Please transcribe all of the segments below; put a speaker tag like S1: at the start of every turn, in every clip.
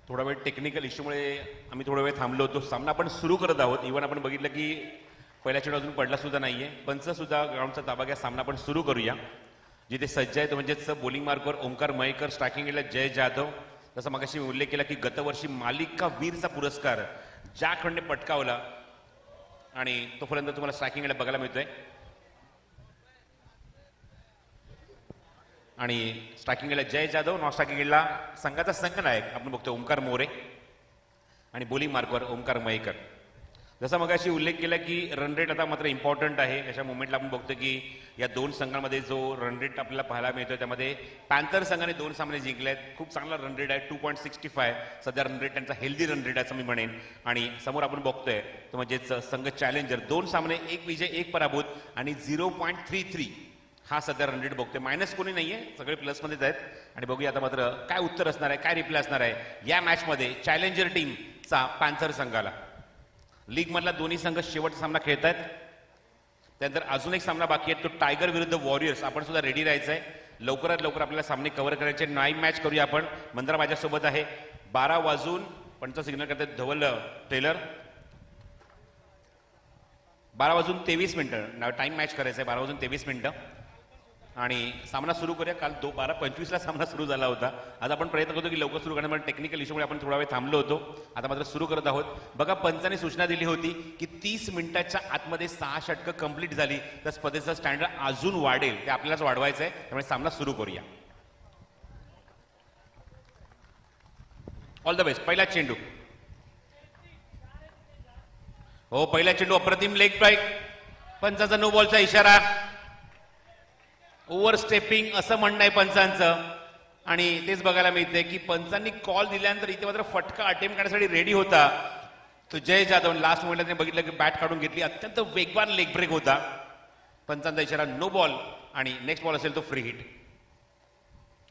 S1: थोडा वेळ टेक्निकल इश्यूमुळे आम्ही थोडा वेळ थांबलो होतो. सामना आपण सुरू करत आहोत. इव्हन आपण बघितलं की पहिला चेंडू अजून पडला सुद्धा नाहीये. पंच सुद्धा ग्राउंडचा ताबा घ्या. सामना आपण सुरू करूया. जिथे सज्ज आहे तो म्हणजेच बॉलिंग मार्कवर ओंकार मयेकर, स्ट्रायकिंगला जय जाधव. जसं मगाशी मी उल्लेख केला की गतवर्षी मालिका वीरचा पुरस्कार ज्याकडे पटकावला आणि तो फलंदाज तुम्हाला स्ट्रायकिंगला बघायला मिळतोय. आणि स्ट्रायकिंगला जय जाधव, नॉन स्ट्रायकिंगला संघाचा संघनायक आपण बघतो ओंकार मोरे आणि बॉलिंग मार्कवर ओंकार मयेकर. जसा मगाशी उल्लेख केला की रन रेट आता मात्र इम्पॉर्टंट आहे. अशा मुवमेंटला आपण बघतो की या दोन संघांमध्ये जो रन रेट आपल्याला पाहायला मिळतोय त्यामध्ये पॅन्थर संघाने 2 सामने जिंकले आहेत. खूप चांगला रन रेट आहे 2.65. सध्या रन रेट त्यांचा हेल्दी रन रेट आहे असं मी म्हणेन. आणि समोर आपण बघतोय तो म्हणजेच संघ चॅलेंजर 2 सामने 1 विजय 1 पराभूत आणि 0.33 हा सध्या रन रेट बघतोय. मायनस कोणी नाहीये, सगळे प्लसमध्येच आहेत. आणि बघूया आता मात्र काय उत्तर असणार आहे, काय रिप्लाय असणार आहे या मॅचमध्ये चॅलेंजर टीमचा पॅन्थर संघाला. लीग मधला दोन्ही संघ शेवटचा सामना खेळत आहेत. त्यानंतर अजून एक सामना बाकी आहे तो टायगर विरुद्ध वॉरियर्स. आपण सुद्धा रेडी राहायचं आहे. लवकरात लवकर आपल्याला सामने कव्हर करायचे. नाईम मॅच करूया आपण. मंद्रा माझ्यासोबत आहे. 12 वाजून पंच सिग्नल करतात धवल टेलर. 12 वाजून 23 मिनिटं टाइम मॅच करायचा आहे. 12 वाजून 23 मिनिटं आणि सामना सुरू करूया. काल 12:25 सामना सुरू झाला होता. आज आपण प्रयत्न करतो की लवकर सुरू करण्यामध्ये टेक्निकल इश्यूमुळे आपण थोडा वेळ थांबलो होतो. आता मात्र सुरू करत आहोत. बघा पंचाने सूचना दिली होती की 30 मिनिटाच्या आतमध्ये 6 षटकं कंप्लीट झाली तर स्पर्धेचं स्टँडर्ड अजून वाढेल. ते आपल्यालाच वाढवायचं आहे. त्यामुळे सामना सुरू करूया. All the best. पहिला चेंडू. हो, पहिला चेंडू अप्रतिम लेग स्ट्राईक. पंचाचा नो बॉलचा इशारा. ओव्हर स्टेपिंग असं म्हणणं आहे पंचांचं. आणि तेच बघायला मिळते की पंचांनी कॉल दिल्यानंतर इथे मात्र फटका अटेम्प्ट करण्यासाठी रेडी होता तो जय जाधव. लास्ट मोमेंटला त्याने बघितलं की बॅट काढून घेतली. अत्यंत वेगवान लेग ब्रेक होता. पंचांचा इशारा नो बॉल आणि नेक्स्ट बॉल असेल तो फ्री हिट.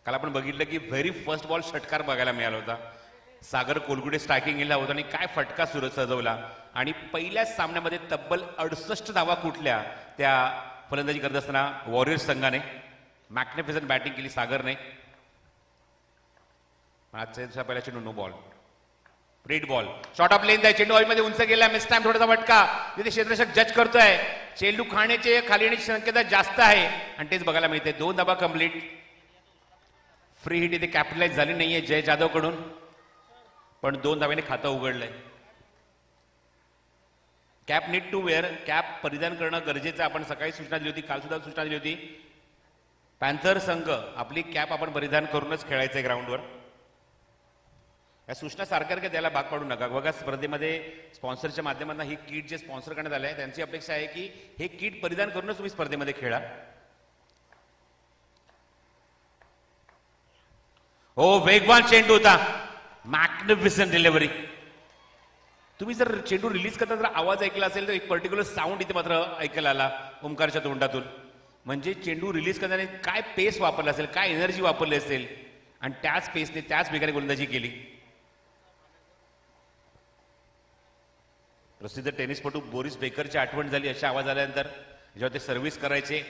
S1: काल आपण बघितलं की व्हेरी फर्स्ट बॉल षटकार बघायला मिळाला होता. सागर कोलगुडे स्ट्रायकिंग गेला होता आणि काय फटका सुरत सजवला. आणि पहिल्याच सामन्यामध्ये तब्बल 68 धावा कुठल्या त्या फलंदाजी करत असताना वॉरियर्स संघाने. मॅग्निफिसंट बॅटिंग केली सागरने. आजचा पहिला चेंडू no ball. Red ball. Short of length आहे. चेंडू हवेमध्ये उंच गेला. मिस टाइम थोडासा फटका. तिथे क्षेत्ररक्षक जज करतोय. चेंडू खाण्याचे खाली येण्याची शक्यता जास्त आहे आणि तेच बघायला मिळते. 2 धावा कंप्लीट. फ्री हिट इथे कॅपिटलाइज झाली नाहीये जय जाधव कडून पण 2 धाव्याने खातं उघडलंय. Cap need to wear. Cap परिधान करणं गरजेचं. आपण सकाळी सूचना दिली होती, काल सुद्धा सूचना दिली होती. पॅन्थर संघ आपली कॅप आपण परिधान करूनच खेळायचंय ग्राउंडवर. या सूचना सारख्या द्यायला भाग पाडू नका. बघा स्पर्धेमध्ये स्पॉन्सरच्या माध्यमातून ही किट जे स्पॉन्सर करण्यात आले आहे त्यांची अपेक्षा आहे की हे किट परिधान करूनच तुम्ही स्पर्धेमध्ये खेळा. हो, वेगवान चेंडू होता. Magnificent delivery. तुम्ही जर चेंडू रिलीज करता जर आवाज ऐकला असेल तर एक पर्टिक्युलर साऊंड इथे मात्र ऐकायला आला ओंकारच्या तोंडातून. म्हणजे चेंडू रिलीज करताना काय पेस वापरला असेल, काय एनर्जी वापरली असेल आणि त्याच पेसने त्याच वेगाने गोलंदाजी केली. प्रसिद्ध टेनिसपटू बोरिस बेकरची आठवण झाली अशा आवाज आल्यानंतर. जेव्हा ते सर्व्हिस करायचे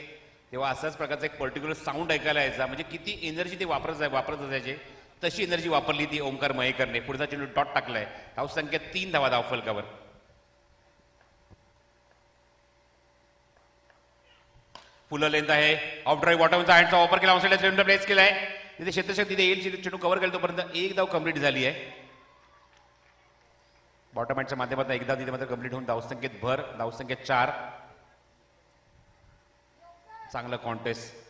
S1: तेव्हा असाच प्रकारचा एक पर्टिक्युलर साऊंड ऐकायला यायचा. म्हणजे किती एनर्जी ते वापरत असायचे तशी एनर्जी वापरली ती ओंकार मयेकरने. पुढचा चेंडू डॉट टाकलाय. धाव संख्या 3 धावा धाव फलकावर. फुलं लेंथ आहे. ऑफ ड्राईव्ह बॉटमचा हँडचा वापर केला. ऑनसाइडला चेंडू प्लेस केलाय. तिथे क्षेत्ररक्षक तिथे येईल. चेंडू कव्हर केला तोपर्यंत 1 धाव कंप्लीट झाली आहे. बॉटम हँडच्या माध्यमातून 1 धाव तिथे मात्र कंप्लीट होऊन धावसंख्येत भर. धावसंख्या 4. चांगलं कॉन्टेस्ट.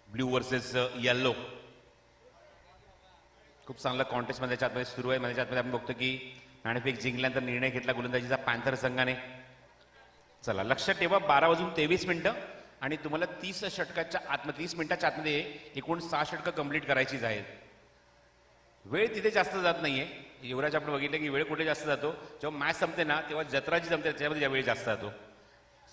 S1: Blue versus yellow. खूप चांगला कॉन्टेस्ट मध्ये आतमध्ये सुरू आहे. मध्ये आतमध्ये आपण बघतो की नाणेफेक जिंकल्यानंतर निर्णय घेतला गोलंदाजीचा पॅन्थर संघाने. चला लक्षात ठेवा 12 वाजून 23 मिनिटं आणि तुम्हाला 30 मिनिटाच्या आतमध्ये एकूण 6 षटकं कंप्लीट करायचीच आहेत. वेळ तिथे जास्त जात नाहीये. युवराज आपण बघितलं की वेळ कुठे जास्त जातो जेव्हा मॅच संपते ना तेव्हा जत्रा जी जमते त्याच्यामध्ये वेळ जास्त जातो.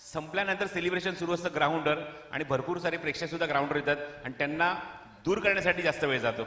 S1: संपल्यानंतर सेलिब्रेशन सुरू असतं ग्राउंडवर आणि भरपूर सारे प्रेक्षक सुद्धा ग्राउंडवर येतात आणि त्यांना दूर करण्यासाठी जास्त वेळ जातो.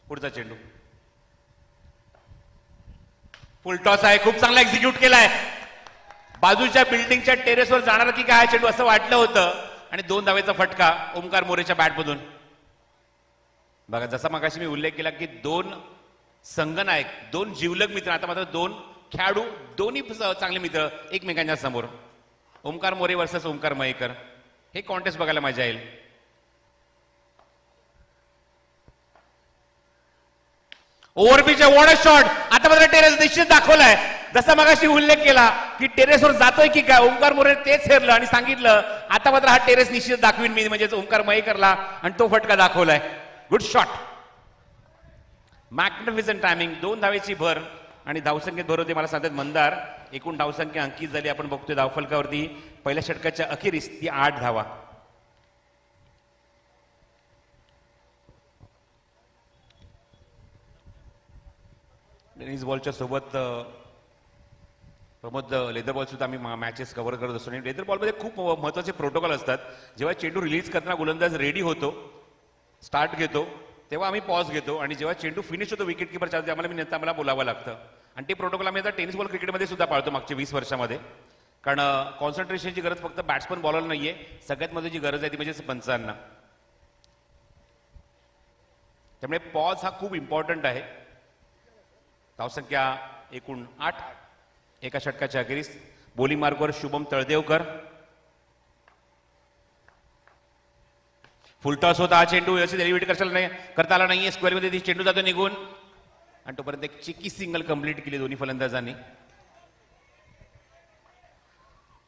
S1: पुढचा चेंडू फुल टॉस आहे, खूप चांगला एक्झिक्यूट केलाय. बाजूच्या बिल्डिंगच्या टेरेसवर जाणार की काय चेंडू असं वाटलं होतं आणि 2 धावेचा फटका ओमकार मोरेच्या बॅटमधून. बघा जसा मगाशी मी उल्लेख केला की 2 संघनायक, 2 जिवलग मित्र, आता मात्र 2 खेळाडू, दोन्ही चांगले मित्र एकमेकांच्या समोर. ओमकार मोरे वर्सेस ओमकार मयेकर, हे कॉन्टेस्ट बघायला मजा येईल. ओव्हरपिच वॉटर शॉट, आता मात्र टेरेस निश्चित दाखवलाय. जसा मगाशी उल्लेख केला की टेरेसवर जातोय की काय, ओमकार मोरे तेच हेरलं आणि सांगितलं आता मात्र हा टेरेस निश्चित दाखवीन मी, म्हणजेच ओमकार मयेकरला, आणि तो फटका दाखवलाय. Good shot, magnificent timing. 2 धावेची भर आणि धावसंख्येत भर होते मला सांगतात मंदार. एकूण धावसंख्या अंकित झाली आपण बघतोय धावफलकावरती पहिल्या षटकाच्या अखेरीस ती 8 धावा. टेनिस बॉलच्या सोबत प्रमोद लेदर बॉल सुद्धा आम्ही मॅचेस कव्हर करत असतो आणि लेदर बॉलमध्ये खूप महत्वाचे प्रोटोकॉल असतात. जेव्हा चेंडू रिलीज करताना गोलंदाज रेडी होतो, स्टार्ट घेतो, तेव्हा आम्ही पॉज घेतो आणि जेव्हा चेंडू फिनिश होतो विकेट किपर चालते आम्हाला बोलावं लागतं. आणि ते प्रोटोकॉल आम्ही आता टेनिस बॉल क्रिकेटमध्ये सुद्धा पाळतो मागच्या 20 वर्षामध्ये. कारण कॉन्सन्ट्रेशनची गरज फक्त बॅट्समन बॉलर नाहीये, सगळ्यात मध्ये जी गरज आहे ती म्हणजे पंचांना. त्यामुळे पॉज हा खूप इम्पॉर्टंट आहे. धावसंख्या एकूण 8 एका षटकाच्या अखेरीस. बॉलिंग मार्कवर शुभम तळदेवकर. फुल टॉस होता हा चेंडू, व्यवस्थित एलिव्हेट करता आला नाहीये. स्क्वेअरमध्ये ती चेंडू जातो निघून आणि तोपर्यंत एक चिकी सिंगल कंप्लीट केली दोन्ही फलंदाजांनी.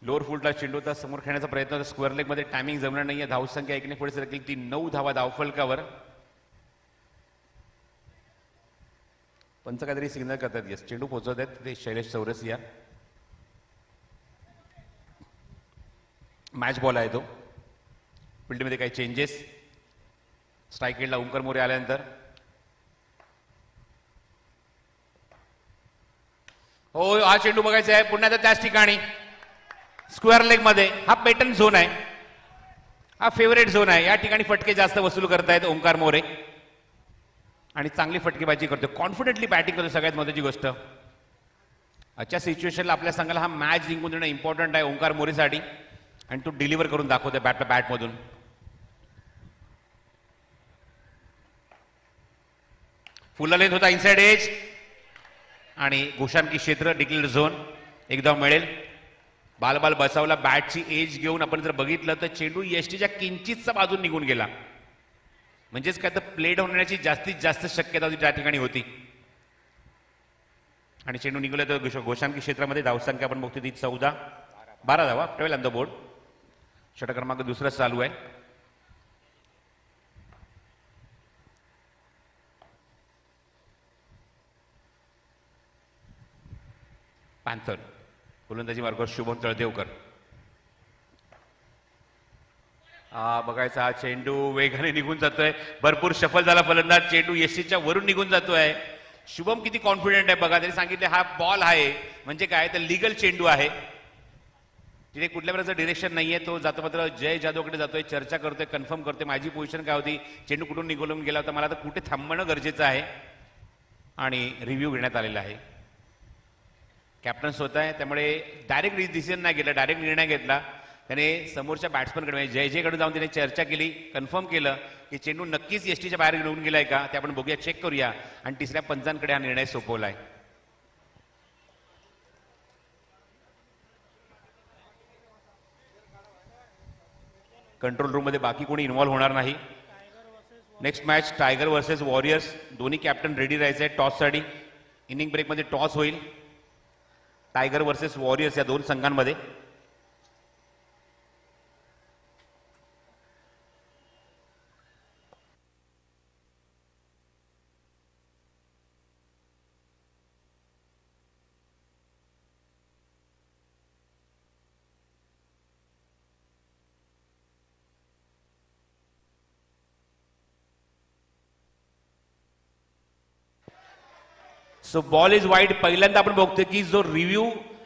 S1: लोअर फुलटॉस चेंडू होता, समोर खेळण्याचा प्रयत्न होता, स्क्वेअर लेग मध्ये टायमिंग जमणार नाहीये. धावसंख्या 1 ने पुढे सरकली, ती 9 धावा धावफलकावर. पंच काहीतरी सिग्नल करतात. येस, चेंडू पोहोचवत आहेत ते शैलेश चौरसिया. मॅच बॉल आहे तो. फील्डमध्ये काही चेंजेस. स्ट्राईक एंडला ओमकार मोरे आल्यानंतर हो हा चेंडू बघायचा आहे पुन्हा त्याच ठिकाणी स्क्वेअर लेग मध्ये. हा पॅटर्न झोन आहे, हा फेवरेट झोन आहे. या ठिकाणी फटके जास्त वसूल करतायत ओमकार मोरे आणि चांगली फटकेबाजी करतो, कॉन्फिडेंटली बॅटिंग करतो. सगळ्यात महत्वाची गोष्ट आजच्या सिच्युएशनला आपल्या संघाला हा मॅच जिंकून देणं इम्पॉर्टंट आहे ओमकार मोरेसाठी आणि तो डिलिव्हर करून दाखवतोय बॅटमधून. फुल लेंथ होता इनसाइड एज आणि गोशांकी क्षेत्र डिक्लेअर झोन. एकदा मिळेल. बाल बचावला, बॅटची एज घेऊन आपण जर बघितलं तर चेंडू यष्टीच्या किंचितचा बाजून निघून गेला, म्हणजेच काय तर प्लेड होण्याची जास्तीत जास्त शक्यता त्या ठिकाणी होती आणि चेंडू निघाला तर गोशांकी क्षेत्रामध्ये. धावसंख्या आपण बघतो ती 12 धावा, 12 ऑन द बोर्ड. षटक क्रमांक 2 चालू आहे. पॅन्थर गोलंदाजी मार्गावर शुभम तळदेवकर. बघायचा हा चेंडू वेगाने निघून जातोय, भरपूर सफल झाला फलंदाज. चेंडू यष्टीच्या वरून निघून जातोय. शुभम किती कॉन्फिडेंट आहे बघा. त्यांनी सांगितले हा बॉल आहे म्हणजे काय तर लिगल चेंडू आहे, तिथे कुठल्या प्रकारचं डिरेक्शन नाहीये. तो जातो मात्र जय जाधवकडे जातोय, चर्चा करतोय, कन्फर्म करतोय माझी पोझिशन काय होती, चेंडू कुठून निघून गेला होता, मला आता कुठे थांबणं गरजेचं आहे आणि रिव्ह्यू घेण्यात आलेला आहे. कॅप्टन्स होत आहे त्यामुळे डायरेक्ट डिसिजन नाही घेतला, डायरेक्ट निर्णय घेतला. त्याने समोरच्या बॅट्समनकडे म्हणजे जयकडे जाऊन त्याने चर्चा केली, कन्फर्म केलं की चेंडू नक्कीच एसटीच्या बाहेर घेऊन गेलाय का ते आपण बघूया, चेक करूया आणि तिसऱ्या पंचांकडे हा निर्णय सोपवलाय. कंट्रोल रूम मध्ये बाकी कोणी इन्व्हॉल्व्ह होणार नाही. Next match tiger versus warriors. दोन्ही कॅप्टन रेडी राहायचे टॉससाठी. इनिंग ब्रेकमध्ये टॉस होईल. टायगर वर्सेस वॉरियर्स या 2 संघांमध्ये. So ball is wide. पहिल्यांदा आपण बघतोय की जो रिव्ह्यू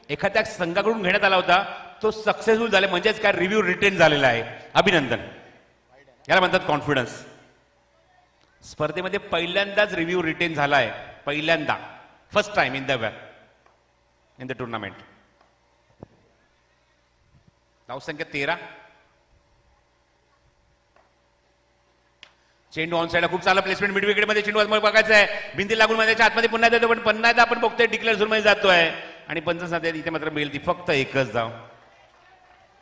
S1: एखाद्या संघाकडून घेण्यात आला होता तो सक्सेसफुल झाला, म्हणजेच काय रिव्ह्यू रिटेन झालेला आहे. अभिनंदन. याला म्हणतात कॉन्फिडन्स. स्पर्धेमध्ये पहिल्यांदाच रिव्ह्यू रिटेन झाला आहे, पहिल्यांदा, first time in the tournament. धावसंख्या 13. चेंडू ऑन साईडला खूप चांगला प्लेसमेंट मिड विकेटमध्ये चेंडू बघायचा आहे, भिंती लागून मैदानाच्या आतमध्ये पुन्हा देतो, पण पुन्हा एकदा आपण बघतोय डिक्लेअर झोन मध्ये जातोय आणि पंच सांगतात इथे मात्र मिळेल ती फक्त एकच धाव.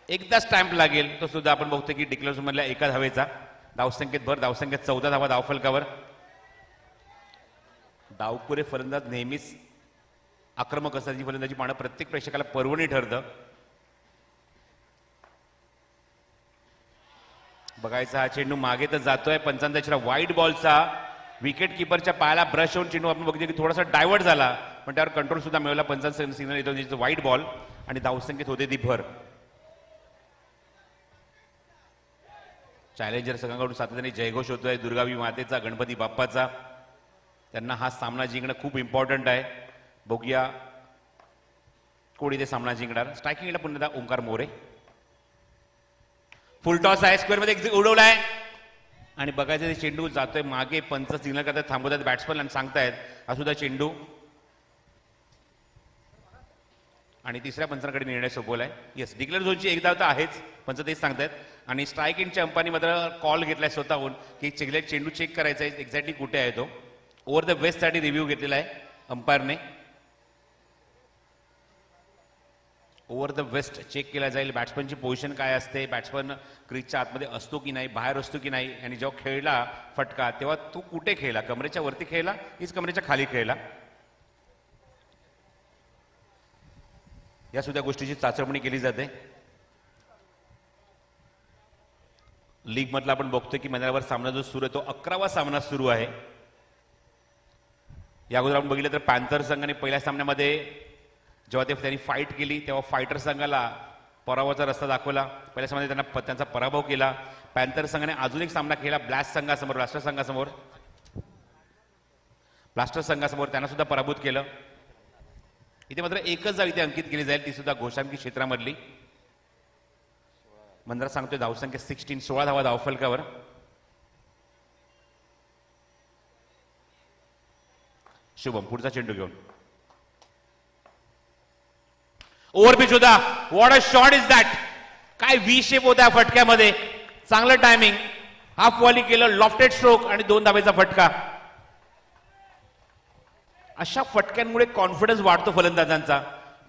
S1: एकदा स्टॅम्प लागेल तो सुद्धा आपण बघतोय की डिक्लेअर झोन मधल्या एका धावेचा. धावसंख्येत भर, धावसंख्येत 14 धावा धावफलकावर. डावपुरे फलंदाज नेहमीच आक्रमक असतात, जी फलंदाजी पाहणं प्रत्येक प्रेक्षकाला पर्वणी ठरतं. बघायचा हा चेंडू मागे तर जातोय, पंचांचा वाईट बॉलचा विकेट किपरच्या पायाला ब्रश होऊन चेंडू आपण बघितलं की थोडासा डायव्हर्ट झाला, पण त्यावर कंट्रोल सुद्धा मिळवला. पंचांचा सिग्नल येतो वाईट बॉल आणि धावसंख्येत होते ती भर. चॅलेंजर संघाकडून सातत्याने जयघोष होतोय, दुर्गावी मातेचा, गणपती बाप्पाचा. त्यांना हा सामना जिंकणं खूप इम्पॉर्टंट आहे. बघूया कोणी ते सामना जिंकणार. स्ट्रायकिंगला पुन्हा ओंकार मोरे. फुल टॉस आहे, स्क्वेअर मध्ये उडवलाय आणि बघायचं ते चेंडू जातोय मागे. पंच सिग्नल करतात, थांबवतात बॅट्समन आणि सांगतायत हा सुद्धा चेंडू. आणि तिसऱ्या पंचांकडे निर्णय सोपवलाय. येस, डिक्लेअर झोनची एक धाव तर आहेच, पंच तेच सांगतायत. आणि स्ट्राईक एंडच्या अंपानी मात्र कॉल घेतलाय स्वतःहून की चेंडू चेक करायचा आहे एक्झॅक्टली कुठे आहे तो. ओव्हर द वेस्ट साठी रिव्ह्यू घेतलेला आहे अंपायरने. ओव्हर द वेस्ट चेक केला जाईल, बॅट्समनची पोझिशन काय असते, बॅट्समन क्रीजच्या आतमध्ये असतो की नाही, बाहेर असतो की नाही, आणि जेव्हा खेळला फटका तेव्हा तो कुठे खेळला, कमरेच्या वरती खेळला हीच कमरेच्या खाली खेळला. या सुद्धा गोष्टीची चाचपणी केली जाते. लीग मधला आपण बघतोय की मैदानावर सामना जो सुरू आहे तो 11वा सामना सुरू आहे. या अगोदर आपण बघितलं तर पॅन्थर संघाने पहिल्या सामन्यामध्ये जेव्हा त्यांनी फाईट केली तेव्हा फायटर संघाला पराभवाचा रस्ता दाखवला. पहिल्या सामन्यामध्ये त्यांचा पराभव केला. पॅन्थर संघाने अजून एक सामना केला ब्लास्ट संघासमोर त्यांना सुद्धा पराभूत केलं. इथे मात्र एकच जाव इथे अंकित केली जाईल, ती सुद्धा घोषांकी क्षेत्रामधली. मंदिरात सांगतोय धावसंख्या 16 धावा धावफलकावर. शुभम पुढचा चेंडू घेऊन ओव्हर पिच होता. What a shot is that. काय व्ही शेप होता फटक्यामध्ये, चांगलं टायमिंग, हाफ वॉली केलं, लॉफ्टेड स्ट्रोक आणि 2 धावेचा फटका. अशा फटक्यांमुळे कॉन्फिडन्स वाढतो फलंदाजांचा.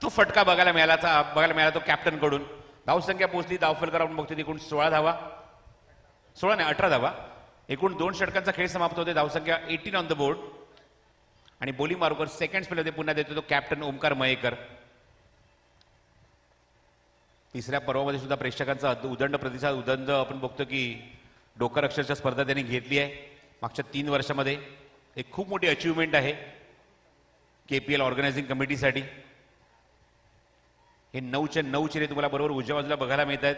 S1: तो फटका बघायला मिळाला तो कॅप्टन कडून. धावसंख्या पोहोचली धावफलकावर आपण बघतोय एकूण 16 धावा, 16 नाही 18 धावा. एकूण 2 षटकांचा खेळ समाप्त होते. धावसंख्या 18 ऑन द बोर्ड. आणि बोली मार्कर सेकंड स्पेलमध्ये पुन्हा देतो तो कॅप्टन ओमकार मयेकर. तिसऱ्या पर्वामध्ये सुद्धा प्रेक्षकांचा उदंड प्रतिसाद, उदंड आपण बघतो की डोकर अक्षरच्या स्पर्धा त्यांनी घेतली आहे मागच्या 3 वर्षामध्ये. एक खूप मोठी अचिव्हमेंट आहे KPL ऑर्गनायझिंग कमिटीसाठी. हे 9चे 9 चिरे तुम्हाला बरोबर उजव्या बाजूला बघायला मिळत आहेत,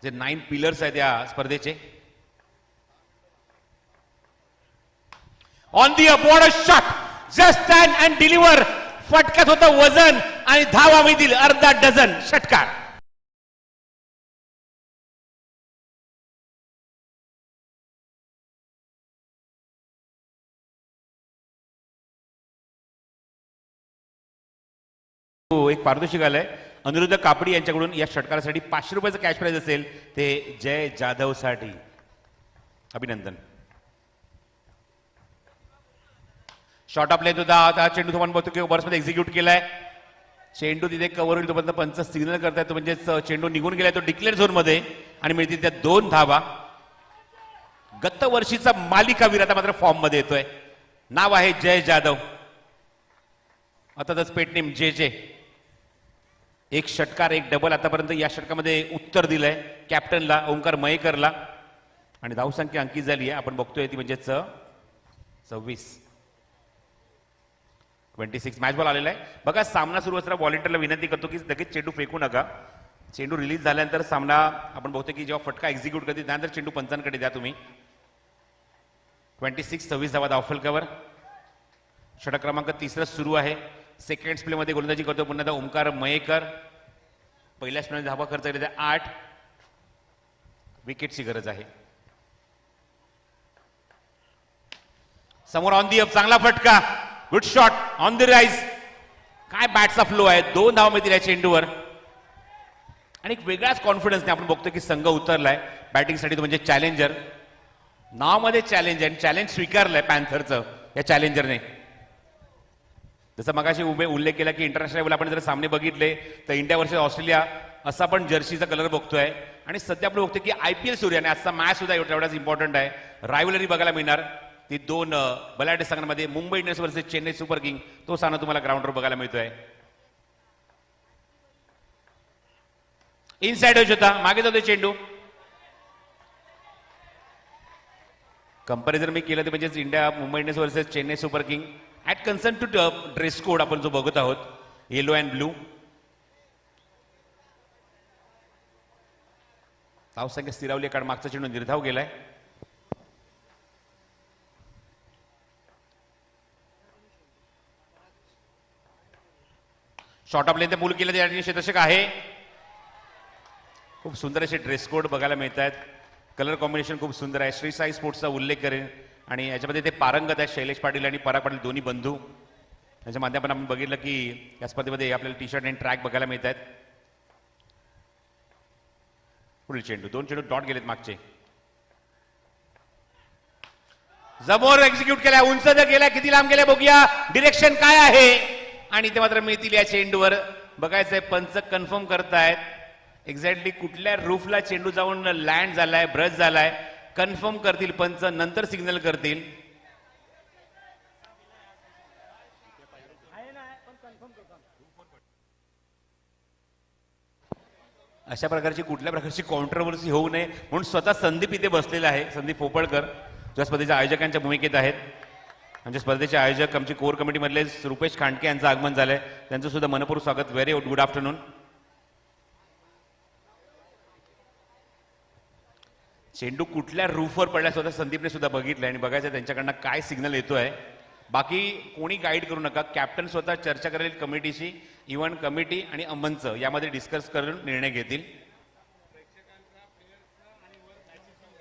S1: जे 9 पिलर्स आहेत या स्पर्धेचे. On the upward shot, just stand and deliver. फटक्यात होतं वजन आणि धावा मिळतील अर्धा डझन. षटकार. एक पारितोषिक आलंय अनिरुद्ध कापडी यांच्याकडून. या षटकारासाठी 500 रुपयाचं कॅश प्राइज असेल ते जय जाधव साठी. अभिनंदन. शॉर्ट ऑफ लेंथ होता. आता चेंडू तुम्हाला बघतो की ओव्हर्समध्ये एक्झिक्यूट केलाय. चेंडू तिथे कव्हर होईल तोपर्यंत पंच सिग्नल करतायत, तो म्हणजे चेंडू निघून गेलाय तो डिक्लेअर झोन मध्ये आणि मिळतील त्या 2 धावा. गत वर्षीचा मालिकावीर आता मात्र फॉर्म मध्ये येतोय. नाव आहे जय जाधव, अर्थातच पेटनेम जे. एक षटकार एक डबल आतापर्यंत या षटकामध्ये उत्तर दिलंय कॅप्टनला ओंकार मयेकरला. आणि धावसंख्या अंकित झाली आहे आपण बघतोय ती म्हणजे 26. मॅच बॉल आलेला आहे. बघा सामना सुरू असताना व्हॉलेंटियरला विनंती करतो की लगेच चेंडू फेकू नका. चेंडू रिलीज झाल्यानंतर सामना आपण बघतो की जेव्हा फटका एक्झिक्यूट करते त्यानंतर चेंडू पंचांकडे द्या तुम्ही. 26 धावा धावफलकावर. षटक क्रमांक 3 सुरू आहे. सेकंड प्ले मध्ये गोलंदाजी करतो पुन्हा ओमकार मयेकर. पहिल्या स्पेलमध्ये धावा खर्च केले 8. विकेटची गरज आहे. समोर ऑन दी अप, चांगला फटका, good shot on the rise. काय बॅटचा फ्लो आहे, 2 धाव मिळतील या चेंडूवर आणि एक वेगळाच कॉन्फिडन्सने आपण बघतो की संघ उतरलाय बॅटिंगसाठी. तो म्हणजे चॅलेंजर, नावामध्ये चॅलेंज आहे, चॅलेंज स्वीकारलंय पॅन्थरचं या चॅलेंजरने. जसं मगाशी उल्लेख केला की इंटरनॅशनल लेवल आपण जर सामने बघितले तर इंडिया वर्सेस ऑस्ट्रेलिया असा पण जर्सीचा कलर बघतोय आणि सध्या आपण बघतोय की IPL सुरू आहे आणि आजचा मॅच सुद्धा एवढाच इम्पॉर्टंट आहे. रायव्हलरी बघायला मिळणार ती 2 बलाढ्य संघांमध्ये. Mumbai Indians versus Chennai super king तो सामना तुम्हाला ग्राउंडवर बघायला मिळतोय. इनसाइड एज होता, मागे जातोय चेंडू. कंपॅरिझन मी केलं ते म्हणजे India Mumbai Indians versus Chennai super king at concern to dress code आपण जो बघत आहोत येलो अँड ब्लू. धावसंख्या स्थिरावली कारण मागचा चेंडू निर्धाव गेलाय. शॉर्ट ऑफ लेंथ पूल केलं त्या क्षेत्ररक्षक आहे. खूप सुंदर असे ड्रेस कोड बघायला मिळत आहेत. कलर कॉम्बिनेशन खूप सुंदर आहे. श्री साई स्पोर्ट्सचा उल्लेख करेन आणि याच्यामध्ये ते पारंगत आहेत. शैलेश पाटील आणि पराग पाटील दोन्ही बंधू. त्याच्या माध्यमातून आपण बघितलं की या स्पर्धेमध्ये आपल्याला टी शर्ट आणि ट्रॅक बघायला मिळत आहेत. पुढील चेंडू, 2 चेंडू डॉट गेलेत मागचे. जमोर एक्झिक्यूट केलाय, उंच गेलाय, किती लांब गेलाय बघूया, डिरेक्शन काय आहे आणि ते मात्र मिळतील या चेंडूवर. बघायचंय पंच कन्फर्म करतायत एक्झॅक्टली कुठल्या रूफला चेंडू जाऊन लँड झालाय, ब्रश झालाय. कन्फर्म करतील पंच, नंतर सिग्नल करतील. अशा प्रकारची कुठल्या प्रकारची कॉन्ट्रोवर्सी होऊ नये म्हणून स्वतः संदीप इथे बसलेला आहे. संदीप पोपळकर ज्या स्पर्धेच्या आयोजकांच्या भूमिकेत आहेत. आमच्या स्पर्धेचे आयोजक आमची कोर कमिटीमधले रुपेश खांडके यांचं आगमन झालंय. त्यांचं सुद्धा मनपूर्वक स्वागत. Very good afternoon. चेंडू कुठल्या रूफवर पडला स्वतः संदीपने सुद्धा बघितलंय आणि बघायचं त्यांच्याकडनं काय सिग्नल येतोय. बाकी कोणी गाईड करू नका. कॅप्टन स्वतः चर्चा करेल कमिटीशी, इव्हेंट कमिटी आणि मंच यामध्ये डिस्कस करून निर्णय घेतील.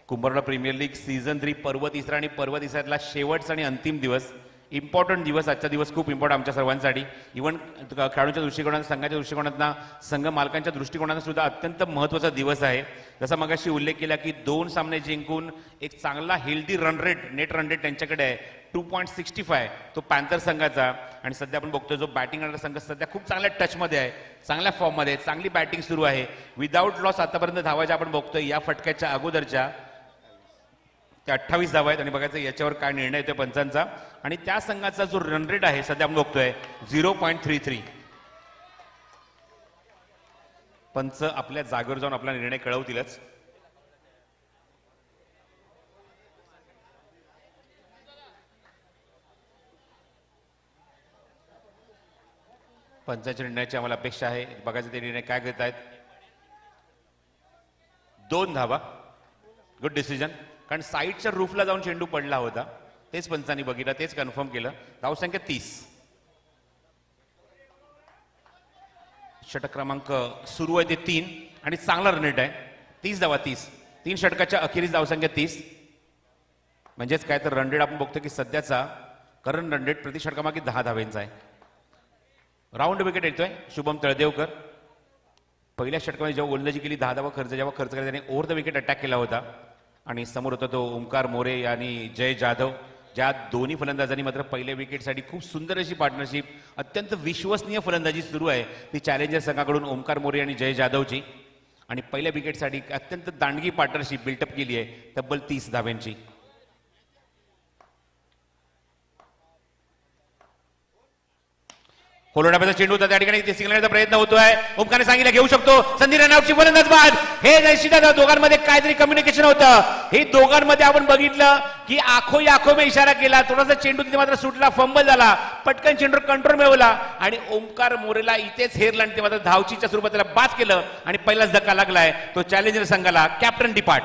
S1: कुंभरला प्रीमियर लीग सीझन 3 पर्व 3 आणि पर्व 3 शेवटचा आणि अंतिम दिवस. इम्पॉर्टंट दिवस. आजचा दिवस खूप इम्पॉर्टंट आमच्या सर्वांसाठी. इव्हन खेळाडूंच्या दृष्टिकोनात, संघाच्या दृष्टिकोनातनं, संघ मालकांच्या दृष्टिकोनातून सुद्धा अत्यंत महत्त्वाचा दिवस आहे. जसा मगाशी उल्लेख केला की 2 सामने जिंकून एक चांगला healthy run rate, net run rate त्यांच्याकडे आहे 2.65 तो पॅन्थर संघाचा. आणि सध्या आपण बघतोय जो बॅटिंग करणारा संघ सध्या खूप चांगल्या टचमध्ये आहे, चांगल्या फॉर्ममध्ये आहे, चांगली बॅटिंग सुरू आहे. विदाऊट लॉस आतापर्यंत धावाच्या आपण बघतोय या फटक्याच्या अगोदरच्या त्या 28 धावा आहेत आणि बघायचं याच्यावर काय निर्णय येतोय पंचांचा. आणि त्या संघाचा जो रन रेट आहे सध्या आपण बघतोय 0.33. पंच आपल्या जागेवर जाऊन आपला निर्णय कळवतीलच. पंचांच्या निर्णयाची आम्हाला अपेक्षा आहे. बघायचं ते निर्णय काय घेत आहेत. 2 धावा, गुड डिसिजन. कारण साईडच्या रूफला जाऊन चेंडू पडला होता. तेच पंचांनी बघितलं, तेच कन्फर्म केलं. धावसंख्या 30. षटक क्रमांक सुरू आहे ते 3 आणि चांगला रन रेट आहे. 30 धावा, 3 षटकाच्या अखेरीस धावसंख्या 30. म्हणजेच काय तर रन रेट आपण बघतो की सध्याचा करंट रन रेट प्रति षटकामागे 10 धावेंचा आहे. राऊंड विकेट येतोय शुभम तळदेवकर. पहिल्या षटकामध्ये जेव्हा गोलंदाजी केली 10 धावा जेव्हा खर्च केला त्याने ओव्हर द विकेट अटॅक केला होता. आणि समोर होता तो ओंकार मोरे आणि जय जाधव. ज्या दोन्ही फलंदाजांनी मात्र पहिल्या विकेटसाठी खूप सुंदर अशी पार्टनरशिप, अत्यंत विश्वसनीय फलंदाजी सुरू आहे ती चॅलेंजर संघाकडून ओंकार मोरे आणि जय जाधवची. आणि पहिल्या विकेटसाठी अत्यंत दांडगी पार्टनरशिप बिल्टअप केली आहे तब्बल 30 धाव्यांची. कोलोडाचा चेंडू होता त्या ठिकाणी ते सिग्नलचा प्रयत्न होतोय. ओमकारने सांगितलं घेऊ शकतो. संधी रनआउटची फलंदाज बाद. हे निश्चितच दोघांमध्ये काहीतरी कम्युनिकेशन होतं. हे दोघांमध्ये आपण बघितलं की आखो में इशारा केला. थोडासा चेंडू तिथे मात्र सुटला, फंबल झाला. पटकन चेंडूवर कंट्रोल मिळवला आणि ओमकार मोरेला इथेच हेरला आणि ते मात्र धावचीच्या स्वरूपात त्याला बाद केलं आणि पहिलाच धक्का लागलाय तो चॅलेंजर संघाला. Captain depart.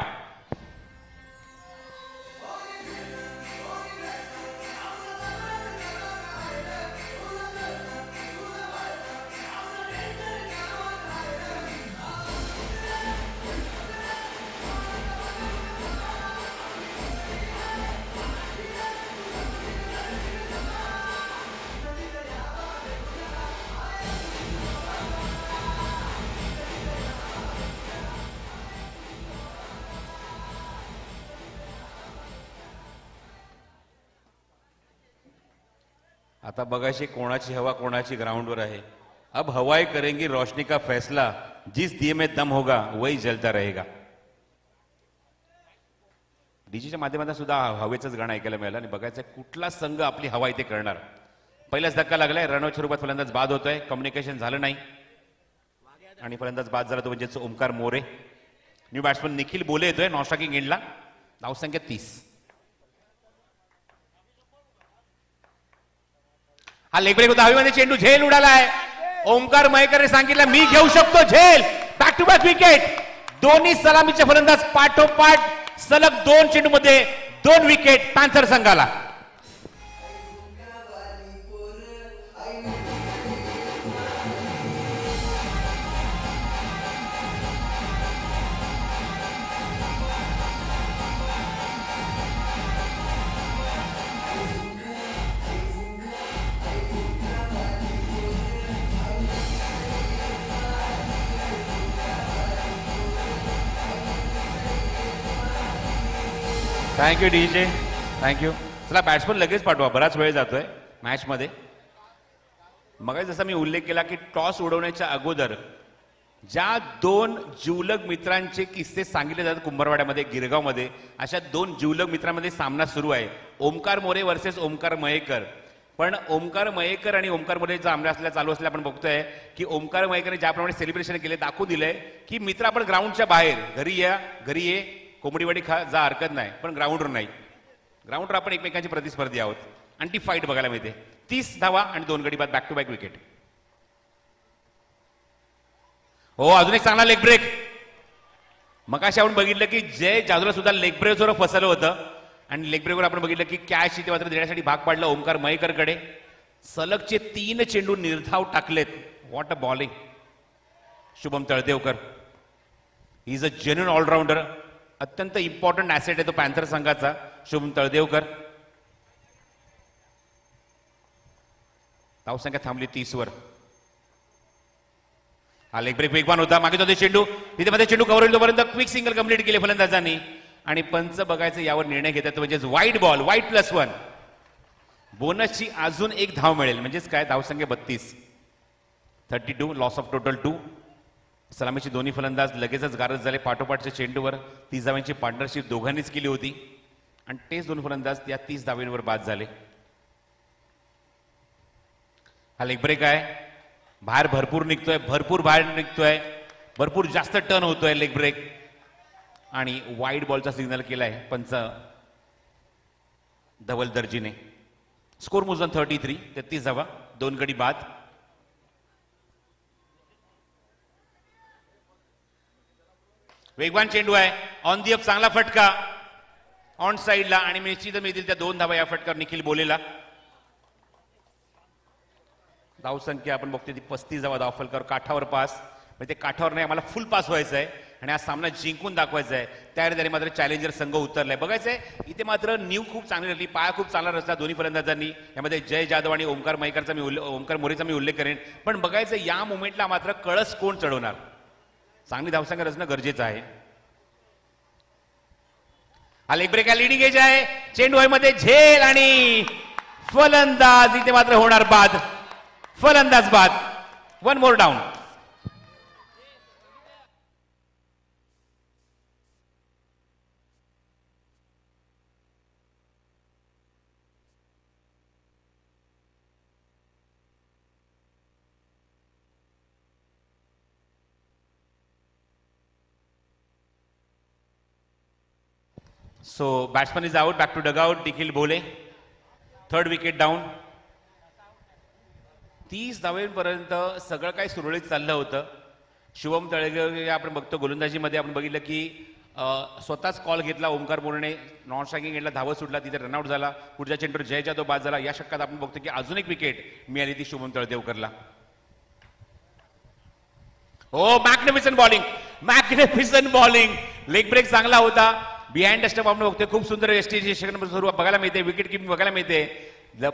S1: आता बघायची कोणाची हवा कोणाची ग्राउंडवर आहे. अब हवाई करेंगी रोशनी का फैसला, जिस दिए में दम होगा वही जलता रहेगा. डीजीच्या माध्यमातून सुद्धा हवेचंच गाणं ऐकायला मिळालं आणि बघायचं कुठला संघ आपली हवा इथे करणार. पहिलाच धक्का लागलाय, रनआउट स्वरूपात फलंदाज बाद होतोय, कम्युनिकेशन झालं नाही आणि फलंदाज बाद झाला तो म्हणजेच ओमकार मोरे. न्यू बॅट्समन निखिल बोले येतोय नॉस्ट्राकिंग एंडला. धावसंख्या 30. हा लेग ब्रेक होता, हवेमध्ये चेंडू झेल उडालाय. ओमकार मयेकरने सांगितलं मी घेऊ शकतो झेल. Back to back wicket. दोन्ही सलामीचे फलंदाज पाठोपाठ सलग 2 चेंडूमध्ये 2 विकेट पॅन्थर संघाला. Thank you DJ, thank you. चला बॅट्समन लगेच पाठवा, बराच वेळ जातोय मॅच मध्ये. मग जसा मी उल्लेख केला की टॉस उडवण्याच्या अगोदर ज्या 2 जिवलग मित्रांचे किस्से सांगितले जातात कुंभारवाड्यामध्ये गिरगावमध्ये, अशा 2 जिवलग मित्रांमध्ये सामना सुरू आहे. ओमकार मोरे वर्सेस ओमकार मयेकर. पण ओमकार मयेकर आणि ओमकार मोरे सामना असल्या चालू असल्या आपण बघतोय की ओमकार मयेकरने ज्याप्रमाणे सेलिब्रेशन केले दाखवून दिलंय की मित्र आपण ग्राउंडच्या बाहेर घरी या, घरी ये, कोंबडीवाडी खा, जा, हरकत नाही, पण ग्राउंडवर नाही. ग्राउंडवर आपण एकमेकांची प्रतिस्पर्धी आहोत आणि ती फाईट बघायला मिळते. 30 धावा आणि 2 गडी बाद, बॅक टू बॅक विकेट. हो, अजून एक चांगला लेग ब्रेक. मगाशी आपण बघितलं की जय जाधवला सुद्धा लेग ब्रेकवर फसवलं होतं आणि लेग ब्रेकवर आपण बघितलं की कॅच इथे मात्र देण्यासाठी भाग पाडलं ओमकार मयेकरकडे. सलगचे 3 चेंडू निर्धाव टाकलेत. What a bowling. Shubham Taldevkar is a genuine allrounder. अत्यंत इम्पॉर्टंट ऍसेट आहे तो पॅन्थर संघाचा शुभम तळदेवकर. धावसंख्या थांबली 30 वर. हा लेग ब्रेक वेगवान होता. मागे तो चेंडू तिथे मध्ये चेंडू कव्हर होईल तोपर्यंत क्विक सिंगल कंप्लीट केले फलंदाजांनी आणि पंच बघायचं यावर निर्णय घेतात म्हणजेच वाईड बॉल, वाईड +1. बोनसची अजून 1 धाव मिळेल म्हणजेच काय धावसंख्या 32. 32 लॉस ऑफ टोटल 2. सलामीचे दोन्ही फलंदाज लगेचच गारज झाले पाठोपाठच्या चेंडूवर. 30 धावांची पार्टनरशिप दोघांनीच केली होती आणि तेच 2 फलंदाज या 30 धावांवर बाद झाले. हा लेग ब्रेक आहे. बाहेर भरपूर निघतोय, भरपूर बाहेर निघतोय, भरपूर जास्त टर्न होतोय लेग ब्रेक आणि वाईड बॉलचा सिग्नल केलाय पंच धवल दर्जीने. स्कोर मोजन 33. 33 धावा, 2 गडी बाद. वेगवान चेंडू आहे. ऑन दी अप चांगला फटका ऑन साइडला आणि निश्चित मिळतील त्या 2 धावा या फटकार निखिल बोलेला. धावसंख्या आपण बघतोय ती 35 धावा. धावफलकावर काठावर पास, म्हणजे ते काठावर नाही, आम्हाला फुल पास व्हायचं आहे आणि हा सामना जिंकून दाखवायचा आहे. त्याने मात्र चॅलेंजर संघ उतरलाय. बघायचंय इथे मात्र न्यू खूप चांगली रचली, पाया खूप चांगला रचला दोन्ही फलंदाजांनी. यामध्ये जय जाधव आणि ओमकार मयेकरचा ओमकार मोरेचा मी उल्लेख करेन. पण बघायचं या मोमेंटला मात्र कळस कोण चढवणार. चांगली धावसंख्या रचणं गरजेचं आहे. हा लेग ब्रेक लिडिंग एज आहे. चेंडू मध्ये झेल आणि फलंदाज इथे मात्र होणार बाद. फलंदाज बाद. 1 more down. So batsman is out, back to dugout. Nikhil Bole. 3rd wicket down. 30 धावेपर्यंत सगळं काही सुरळीत चाललं होतं. शुभम तळदेवकर आपण बघतो गोलंदाजीमध्ये आपण बघितलं की स्वतःच कॉल घेतला ओमकार मोरेने. नॉन स्ट्रायकिंग एंडला धावत सुटला, तिथे रनआउट झाला. पुढच्या चेंडूवर जय जाधव बाद झाला. या षटकात आपण बघतो की अजून एक विकेट मिळाली ती शुभम तळदेवकरला. हो, magnificent bowling, magnificent bowling. Leg break चांगला होता. बिहाइंड स्टंप आपण बघतोय खूप सुंदर यष्टीचे स्वरूप बघायला मिळते. विकेट किपिंग बघायला मिळते.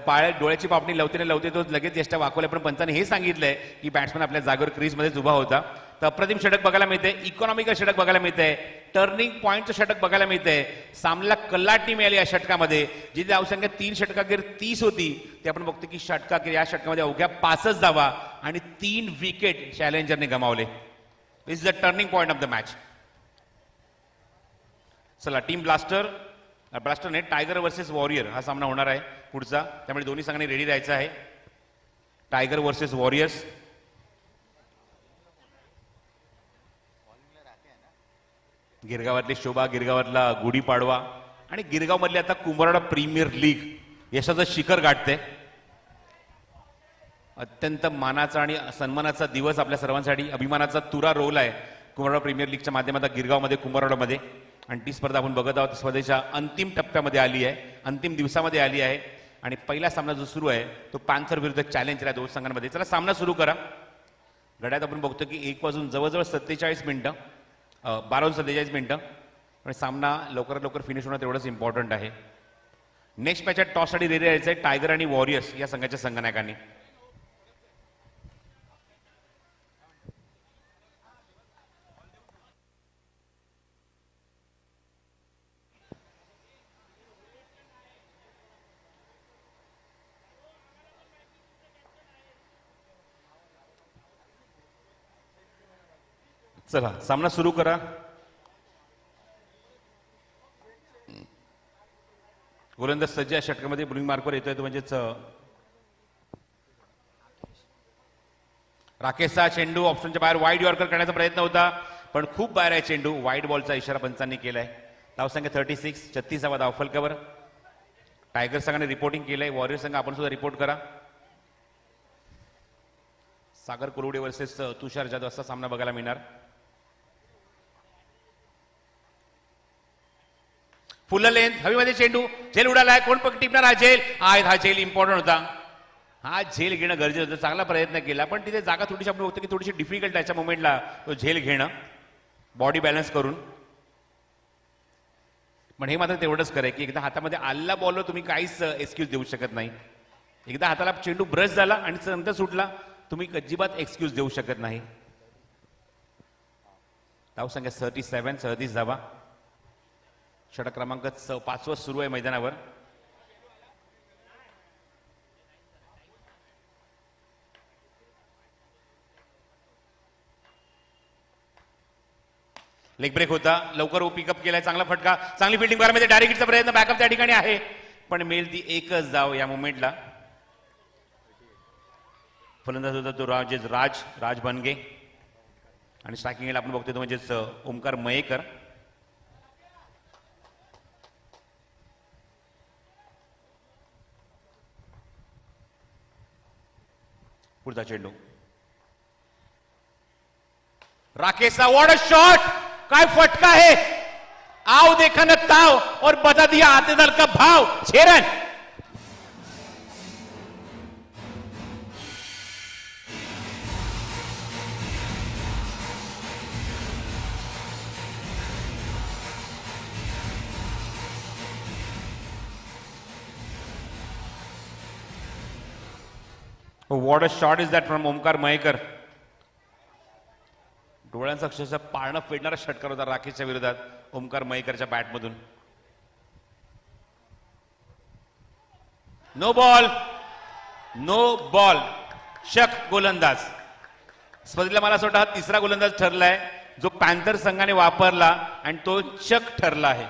S1: पाय डोळ्याची पापणी लवते तो लगेच यष्टा वाकवल्या. पण पंचाने हे सांगितलंय की बॅट्समन आपल्या जागेवर क्रीजमध्येच उभा होता. तर अप्रतिम षटक बघायला मिळते. इकॉनॉमिकल षटक बघायला मिळते. टर्निंग पॉईंटचं षटक बघायला मिळतंय. सामन्याला कल्लाटी मिळाली या षटकामध्ये. जिथे धावसंख्या 3 षटकाखेर 30 होती, ते आपण बघतो की षटकाखेर या षटकामध्ये अवघ्या 5च धावा आणि 3 विकेट चॅलेंजरने गमावले. This is the turning point of the match. चला, टीम ब्लास्टरने टायगर वर्सेस वॉरियर हा सामना होणार आहे पुढचा. त्यामुळे दोन्ही संघांनी रेडी राहायचं आहे. Tiger versus warriors. गिरगावातली शोभा, गिरगावातला गुढीपाडवा आणि गिरगाव मधली आता कुंभारवाडा प्रीमियर लीग यशाचं शिखर गाठते. अत्यंत मानाचा आणि सन्मानाचा दिवस आपल्या सर्वांसाठी. अभिमानाचा तुरा रोल आहे कुंभारवाडा प्रीमियर लीगच्या माध्यमातून गिरगावमध्ये, कुंभारवाडामध्ये. आणि ती स्पर्धा आपण बघत आहोत, स्पर्धेच्या अंतिम टप्प्यामध्ये आली आहे, अंतिम दिवसामध्ये आली आहे. आणि पहिला सामना जो सुरू आहे तो पॅन्थर विरुद्ध चॅलेंजर या दोन संघांमध्ये. चला, सामना सुरू करा. घड्याळात आपण बघतो की 1 वाजून जवळजवळ 47 मिनिटं, 12 वाजून 47 मिनिटं. आणि सामना लवकरात लवकर फिनिश होणं तेवढंच इम्पॉर्टंट आहे. नेक्स्ट मॅचच्या टॉससाठी रेडी राहायचं आहे टायगर आणि वॉरियर्स या संघाच्या संघनायकांनी. चला, सामना सुरू करा. गोलंदाज सज्ज या षटकामध्ये बॉलिंग मार्कवर येतोय तो म्हणजेच राकेशचा चेंडू ऑप्शनच्या बाहेर वाईड यॉर्कर करण्याचा प्रयत्न होता, पण खूप बाहेर आहे चेंडू. वाईड बॉलचा इशारा पंचांनी केलाय. धावसंख्या 36, 36वा धावफलकावर. टायगर संघाने रिपोर्टिंग केलंय. वॉरियर संघ आपण सुद्धा रिपोर्ट करा. सागर कोलवडे वर्सेस तुषार जाधव असा सामना बघायला मिळणार. फुल लेंथ हवेमध्ये चेंडू, झेल उडालाय. कोण टिपणार हा झेल? हा झेल इम्पॉर्टंट होता. हा झेल घेणं गरजेचं होतं. चांगला प्रयत्न केला, पण तिथे जागा थोडीशी आपण होतं की थोडीशी डिफिकल्ट त्याच्या मोमेंटला तो झेल घेणं, बॉडी बॅलन्स करून. पण हे मात्र तेवढंच खरं की एकदा हातामध्ये आलेला बॉलवर तुम्ही काहीच एक्सक्यूज देऊ शकत नाही. एकदा हाताला चेंडू ब्रश झाला आणि नंतर सुटला, तुम्ही अजिबात एक्सक्यूज देऊ शकत नाही. धावसंख्या 37, 37 धावा. षटक क्रमांक 5 सुरू आहे मैदानावर. लेग ब्रेक होता, लवकर पिकअप केलाय. चांगला फटका, चांगली फिल्डिंग करायमध्ये डायरेक्ट हिटचा प्रयत्न. बॅकअप त्या ठिकाणी आहे, पण मेल ती एकच धाव या मोमेंटला. फलंदाज होता तो राज बनगे. आणि स्ट्रायकिंगला आपण बघतोय तो म्हणजेच ओमकार मयेकर. पुढचा चेंडू राकेशचा. What a shot! काय फटका है! आओ देखा न ताव और बता दिया आते दल का भाव. 6 run. What a shot is that from Omkar Mayekar. डोळ्यांचा अक्षरशः पाळणं फेडणारा षटकार होता राकेशच्या विरोधात ओमकार मयेकरच्या बॅटमधून. No ball. शक गोलंदाज. स्पर्धेला मला असं वाटतं हा तिसरा गोलंदाज ठरलाय जो पॅन्थर संघाने वापरला आणि तो चक ठरला आहे.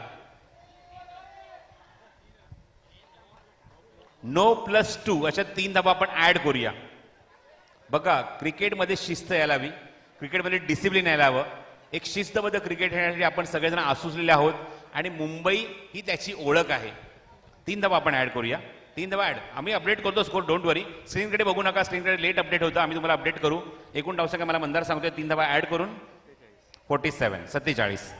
S1: No+2 अशा 3 धावा आपण ऍड करूया. बघा, क्रिकेटमध्ये शिस्त यायला हवी, क्रिकेटमध्ये डिसिप्लिन यायला हवं. एक शिस्तबद्ध क्रिकेट खेळण्यासाठी आपण सगळेजण आसुसलेले आहोत आणि मुंबई ही त्याची ओळख आहे. 3 धावा आपण ऍड करूया. 3 धावा ऍड. आम्ही अपडेट करतो स्कोर, डोंट वरी. स्क्रीनकडे बघू नका, स्क्रीनकडे लेट अपडेट होतं. आम्ही तुम्हाला अपडेट करू. एकूण धावसंख्या मला मंदार सांगतोय 3 धावा ऍड करून 47.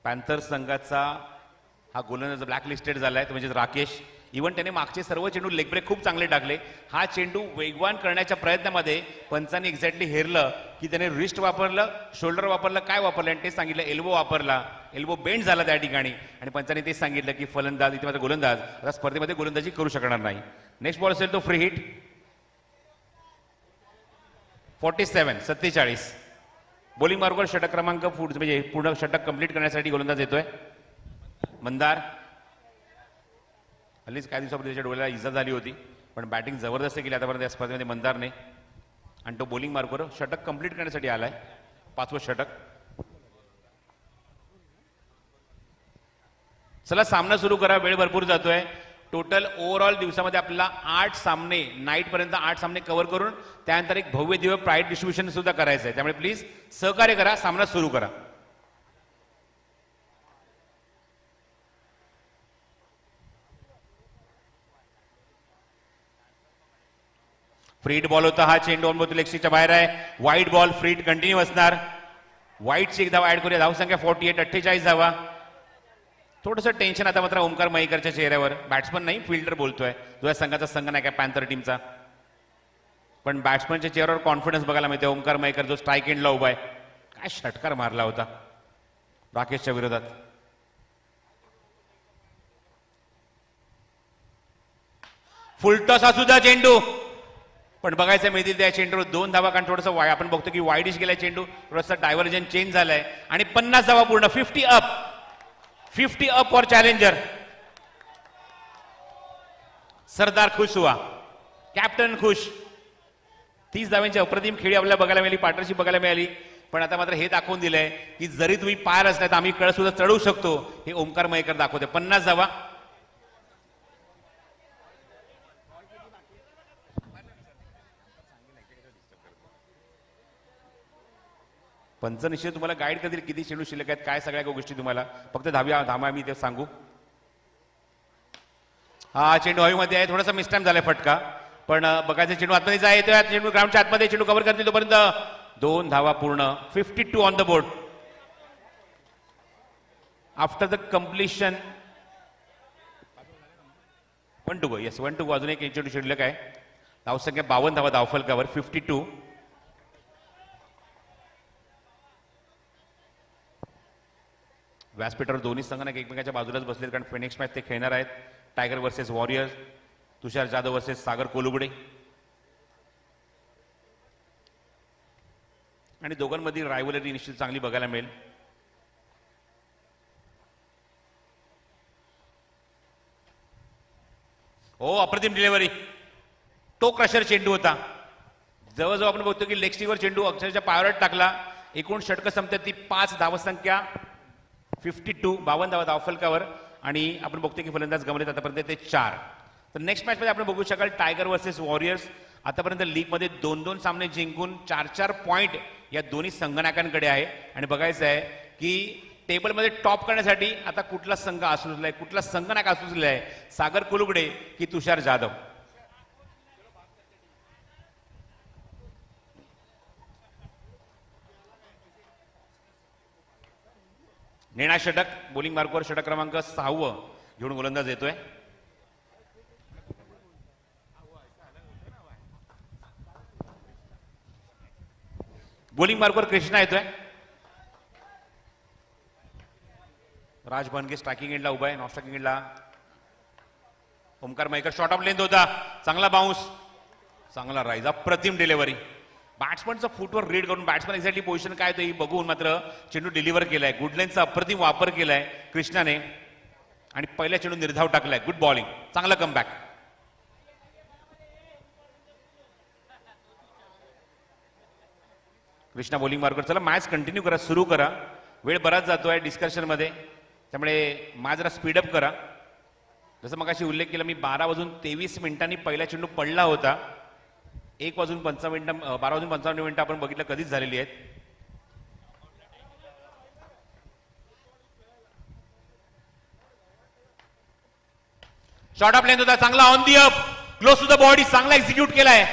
S1: पॅन्थर संघाचा हा गोलंदाज ब्लॅक लिस्टेड झालाय, म्हणजे राकेश. इव्हन त्याने मागचे सर्व चेंडू लेग ब्रेक खूप चांगले टाकले. हा चेंडू वेगवान करण्याच्या प्रयत्नामध्ये पंचांनी एक्झॅक्टली हेरलं की त्याने रिस्ट वापरलं, शोल्डर वापरलं, काय वापरलं आणि ते सांगितलं एल्बो वापरला. एल्बो बेंड झाला त्या ठिकाणी आणि पंचांनी तेच सांगितलं की फलंदाज इथे मात्र गोलंदाज आता स्पर्धेमध्ये गोलंदाजी करू शकणार नाही. नेक्स्ट बॉल असेल तो फ्री हिट. 47. बॉलिंग मार्कवर षटक क्रमांक म्हणजे पूर्ण षटक कंप्लीट करण्यासाठी गोलंदाज येतोय मंदार. हल्लीच काही दिवसापूर्वी त्याच्या डोळ्याला इजा झाली होती, पण बॅटिंग जबरदस्त केली आतापर्यंत या स्पर्धेमध्ये मंदारने, आणि तो बॉलिंग मार्कवर षटक कंप्लीट करण्यासाठी आलाय, 5वं षटक. चला सामना सुरू करा, वेळ भरपूर जातोय. टोटल ओव्हरऑल दिवसामध्ये आपल्याला 8 सामने, नाईट पर्यंत 8 सामने कव्हर करून त्यानंतर एक भव्य दिव्य प्राईज डिस्ट्रीब्युशन सुद्धा करायचं आहे. त्यामुळे प्लीज सहकार्य करा, सामना सुरू करा. फ्रीट बॉल होता हा, चेंडू ऑन लेगस्टिकच्या बाहेर आहे. वाईट बॉल, फ्रीट कंटिन्यू असणार. वाईटची एक धावा ऍड करूया, धावसंख्या 48, 48 धावा. थोडंसं टेन्शन आता मात्र ओमकार मयेकरच्या चेहऱ्यावर. बॅट्समन नाही, फिल्डर बोलतोय, जो या संघाचा संघ नाही काय पॅन्थर टीमचा, पण बॅट्समनच्या चेहऱ्यावर कॉन्फिडन्स बघायला मिळते. ओमकार मयेकर जो स्ट्राईक एंडला उभा आहे, काय षटकार मारला होता राकेशच्या विरोधात. फुलटॉस हा सुद्धा चेंडू, पण बघायचं मिळतील त्या चेंडूवर 2 धावा, कारण थोडंसं आपण बघतो की वाईडिश गेलाय चेंडू, थोडासा डायव्हर्जन चेंज झालाय, आणि 50 धावा पूर्ण. 50 अप, 50 अप फॉर चॅलेंजर. सरदार खुश हुआ, कॅप्टन खुश. 30 धाव्यांची अप्रतिम खेळी आपल्याला बघायला मिळाली, पार्टनरशिप बघायला मिळाली, पण आता मात्र हे दाखवून दिलंय की जरी तुम्ही पार असलाय तर आम्ही कळ सुद्धा चढवू शकतो, हे ओमकार मयेकर दाखवते. 50 धावा. पंचनिश्चित तुम्हाला गाईड करतील किती चेंडू शिल्लक आहेत, काय सगळ्या गोष्टी तुम्हाला फक्त धामा मी ते सांगू. हा चेंडू हवेमध्ये आहे, थोडासा मिसटाइम झालाय फटका, पण बघायचं चेंडू आतमध्ये जाय येतोय, चेंडू ग्राउंडच्या आतमध्ये चेंडू कव्हर करतील तोपर्यंत 2 धावा पूर्ण. 52 on the board after the completion. 1 to go. Yes, 1 to go. अजून एक चेंडू शिल्लक आहे. धावसंख्या 52 धावा धावफलकावर. 52. व्यासपीठावर दोन्ही संघांना एकमेकांच्या बाजूलाच बसलेत, कारण फिनिक्स मॅच ते खेळणार आहेत. टायगर वर्सेस वॉरियर्स, तुषार जाधव वर्सेस सागर कोलुबडे, आणि दोघांमधील रायव्हलरी निश्चित चांगली बघायला मिळेल. हो, अप्रतिम डिलिव्हरी, तो क्रशर चेंडू होता. जवळजवळ आपण बघतो की लेगस्टिकवर चेंडू अक्षरशः पायावर टाकला. एकूण षटकं संपतात ती 5, धावसंख्या 52, 52 धावा धावफलकावर, आणि आपण बघतो की फलंदाज गमवलेत आतापर्यंत ते 4. तर नेक्स्ट मॅच मध्ये आपण बघू शकाल टायगर वर्सेस वॉरियर्स. आतापर्यंत लीग मध्ये 2-2 सामने जिंकून 4-4 पॉइंट या दोन्ही संघनायकांकडे आहे, आणि बघायचं आहे की टेबलमध्ये टॉप करण्यासाठी आता कुठला संघ आसुसला आहे, कुठला संघनायक आसुसला आहे, सागर कोलुगडे की तुषार जाधव. नेणा षटक, बॉलिंग मार्कवर षटक क्रमांक 6 घेऊन गोलंदाज येतोय. बॉलिंग मार्कवर कृष्णा येतोय. राज बनगे स्ट्रायकिंग एंडला उभा आहे, नॉन स्ट्रायकिंग एंडला Omkar Mayekar. Short of length होता, चांगला बाउन्स, चांगला राईज, अप्रतिम डिलिव्हरी. बॅट्समनचा फुटवर रीड करून बॅट्समन एक्झॅक्टली पोझिशन काय होतं बघून मात्र चेंडू डिलिव्हर केलाय. गुड लेन्थचा अप्रतिम वापर केलाय कृष्णाने, आणि पहिल्या चेंडू निर्धाव टाकलाय. गुड बॉलिंग, चांगला कमबॅक. Krishna bowling marker. चला मॅच कंटिन्यू करा, सुरू करा, वेळ बराच जातोय डिस्कशन मध्ये, त्यामुळे मॅच जरा स्पीडअप करा. जसं मग अशी उल्लेख केला मी, 12:23 पहिला चेंडू पडला होता. 12:55 आपण बघितलं कधीच झालेली आहेत. शॉर्ट ऑफ लेंथ होता, चांगला on the up, close to the body, चांगला एक्झिक्यूट केलाय.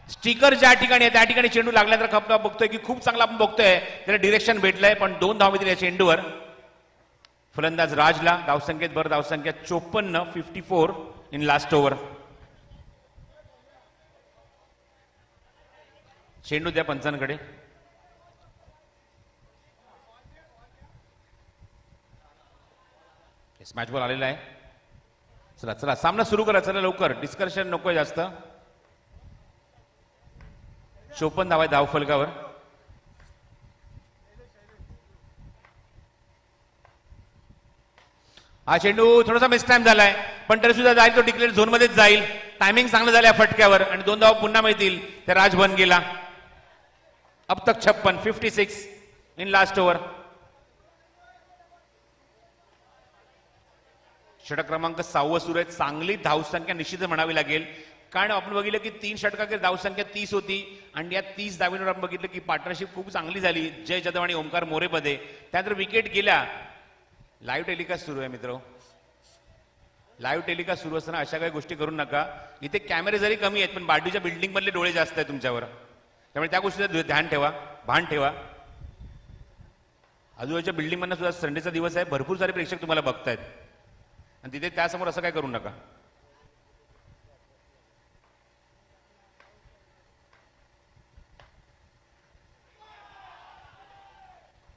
S1: स्टिकर ज्या ठिकाणी आहे त्या ठिकाणी चेंडू लागला तर खपला बघतोय की खूप चांगला आपण बघतोय त्याला डिरेक्शन भेटलंय, पण 2 धावा दिल्या चेंडूवर. फलंदाज राजला धावसंख्येत भर, धावसंख्या 54, 54 इन लास्ट ओव्हर. चेंडू द्या पंचांकडे. मॅच बॉल आलेला आहे. चला चला सामना सुरू करा, चला लवकर, डिस्कशन नकोय जास्त. 54 धावा धाव फलकावर. हा चेंडू थोडासा मिस टाइम झालाय, पण तरी सुद्धा जाईल, तो डिक्लेअर झोन मध्येच जाईल. टायमिंग चांगलं झालं या फटक्यावर आणि 2 धावा पुन्हा मिळतील. त्या राज बन गेला. अब तक 56, 56 इन लास्ट ओव्हर. षटक क्रमांक 6 सुरू आहे. चांगली धावसंख्या निश्चित म्हणावी लागेल, कारण आपण बघितलं की 3 षटकांची धावसंख्या 30 होती आणि या 30 धावींवर आपण बघितलं की पार्टनरशिप खूप चांगली झाली जय जाधव आणि ओमकार मोरेमध्ये. त्यानंतर विकेट गेल्या. लाईव्ह टेलिकास्ट सुरू आहे मित्र. लाईव्ह टेलिकास्ट सुरू असताना अशा काही गोष्टी करू नका. इथे कॅमेरे जरी कमी आहेत पण बाजूच्या बिल्डिंग मधले डोळे जास्त आहेत तुमच्यावर, त्यामुळे त्या गोष्टीचं ध्यान ठेवा, भान ठेवा. आजूबाजूच्या बिल्डिंग मधनं सुद्धा संडेचा दिवस आहे, भरपूर सारे प्रेक्षक तुम्हाला बघतायत आणि तिथे त्यासमोर असं काय करू नका.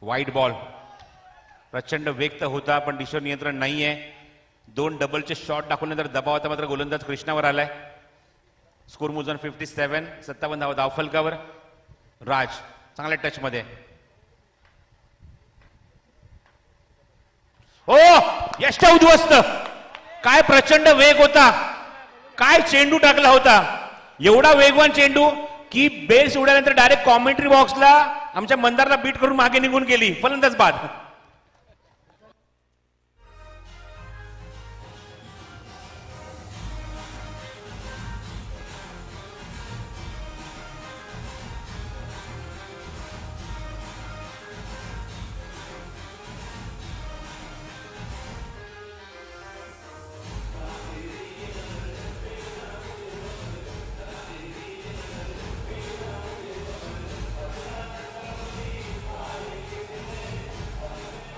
S1: वाईट बॉल. प्रचंड वेग तर होता पण दिशेवर नियंत्रण नाहीये. 2 डबलचे शॉट दाखवल्यानंतर दबावाचा मात्र गोलंदाज कृष्णावर आलाय. स्कोर मोजून 57, 57 धावा धावफलकावर. राज चांगल्या टच मध्ये. ओ यष्ट उद्ध्वस्त. काय प्रचंड वेग होता, काय चेंडू टाकला होता. एवढा वेगवान चेंडू की बेल्स उडाल्यानंतर डायरेक्ट कॉमेंट्री बॉक्सला आमच्या मंदारला बीट करून मागे निघून गेली. फलंदाज बाद.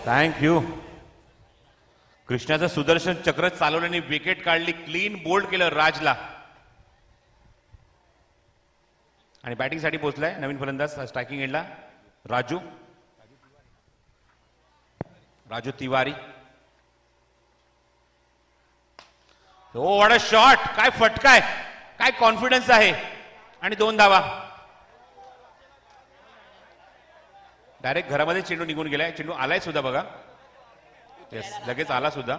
S1: थँक्यू. कृष्णाचं सुदर्शन चक्र चालवल्याने विकेट काढली. क्लीन बोल्ड केलं राजला आणि बॅटिंगसाठी पोहोचलाय नवीन फलंदाज स्ट्रायकिंग एंडला राजू. राजू तिवारी. हो व्हॉट अ शॉट. काय फटकाय, काय कॉन्फिडन्स आहे आणि 2 धावा. डायरेक्ट घरामध्ये चेंडू निघून गेलाय. चेंडू आलाय सुद्धा बघा. येस लगेच आला सुद्धा.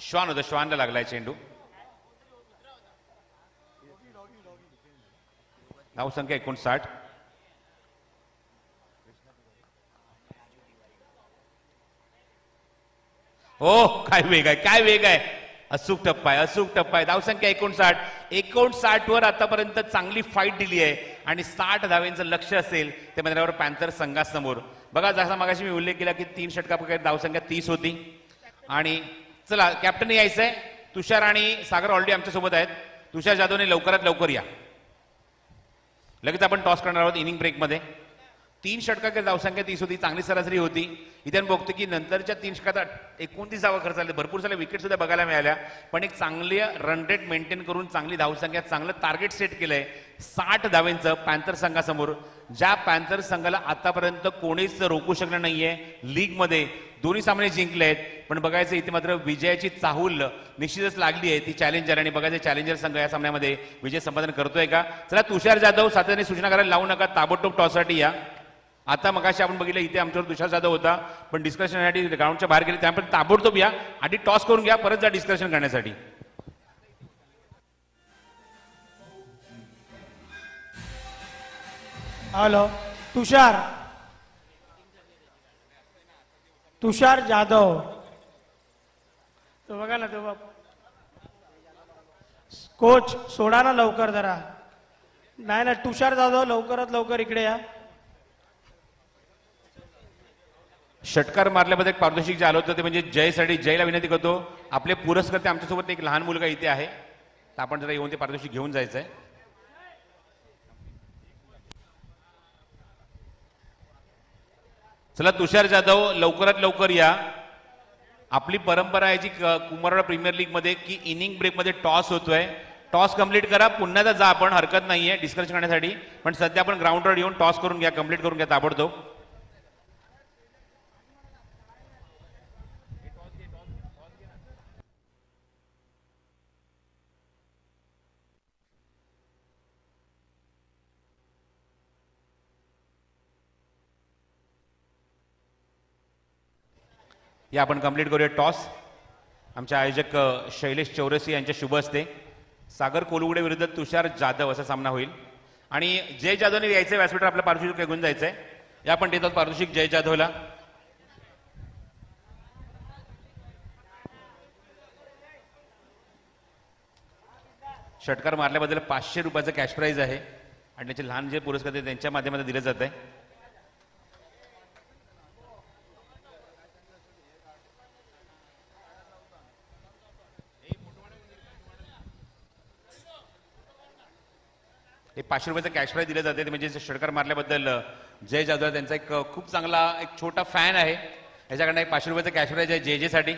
S1: श्वान होता, श्वानला लागलाय चेंडू. धावसंख्या 59. हो काय वेग आहे, काय वेग आहे. अचूक टप्पा आहे, अचूक टप्पा आहे. धावसंख्या 59. 59 वर आतापर्यंत चांगली फाईट दिली आहे आणि 60 धावेंचं लक्ष असेल ते म्हणल्यावर पॅन्थर संघासमोर. बघा जसा मगाशी मी उल्लेख केला की 3 षटकापैकी धावसंख्या 30 होती. आणि चला कॅप्टन यायचंय. तुषार आणि सागर ऑलरेडी आमच्या सोबत आहेत. तुषार जाधवने लवकरात लवकर या. लगेच आपण टॉस करणार आहोत इनिंग ब्रेकमध्ये. 3 षटकांची धावसंख्या 30 होती, चांगली सरासरी होती. इथे आपण बघतो की नंतरच्या 3 षटकात 29 धावा खर्च झाले. भरपूर साऱ्या विकेट सुद्धा बघायला मिळाल्या, पण एक चांगली रन रेट मेंटेन करून चांगली धावसंख्या, चांगलं टार्गेट सेट केलंय 60 धावेंचं पॅन्थर संघासमोर. ज्या पॅन्थर संघाला आतापर्यंत कोणीच रोखू शकलं नाहीये लीगमध्ये. दोन्ही सामने जिंकले आहेत, पण बघायचं इथे मात्र विजयाची चाहूल निश्चितच लागली आहे. ती चॅलेंजर आणि बघायचं चॅलेंजर संघ या सामन्यामध्ये विजय संपादन करतोय का. चला तुषार जाधव सातत्याने सूचना करायला लावू नका, ताबडतोब टॉससाठी या. आता मगाशी आपण बघितलं इथे आमच्यावर तुषार जाधव होता, पण डिस्कशनसाठी ग्राउंडच्या बाहेर गेले. त्यामुळे ताबडतोब या, आधी टॉस करून घ्या, परत जा डिस्कशन करण्यासाठी.
S2: हॅलो तुषार. तुषार जाधव. तो बघा ना, तो कोच सोडा ना लवकर जरा. नाही ना तुषार जाधव लवकरात लवकर इकडे या.
S1: षटकार मारल्याबद्दल एक पारितोषिक जे आलं होतं ते म्हणजे जयसाठी. जयला विनंती करतो, आपले पुरस्कर्ते आमच्यासोबत एक लहान मुलगा इथे आहे, तर आपण जरा येऊन ते पारितोषिक घेऊन जायचंय. चला तुषार जाधव लवकरात लवकर या. आपली परंपरा आहे जी कुमारवाडा प्रीमियर लीग मध्ये की इनिंग ब्रेक मध्ये टॉस होतोय. टॉस कंप्लीट करा, पुन्हा जा आपण, हरकत नाहीये डिस्कशन करण्यासाठी, पण सध्या आपण ग्राउंडवर येऊन टॉस करून घ्या, कंप्लीट करून घ्या ताबडतोब. या आपण कंप्लीट करूया टॉस. आमचे आयोजक शैलेश चौरसी यांच्या शुभ हस्ते सागर कोलुगडे विरुद्ध तुषार जाधव असा सामना होईल. आणि जय जाधवने यायचं व्यासपीठावर आपलं पारितोषिक घेऊन जायचंय. या आपण देतात पारितोषिक जय जाधवला. षटकार मारल्याबद्दल 500 रुपयाचं कॅश प्राइज आहे आणि त्याचे लहान जे पुरस्कार आहेत त्यांच्या माध्यमातून दिले जात आहे. हे 500 रुपयाचं कॅश प्राइज दिलं जाते. म्हणजे षटकार मारल्याबद्दल जय जाधव त्यांचा एक खूप चांगला एक छोटा फॅन आहे. याच्याकडनं एक 500 रुपयाचं कॅश प्राइज आहे जे जे साठी.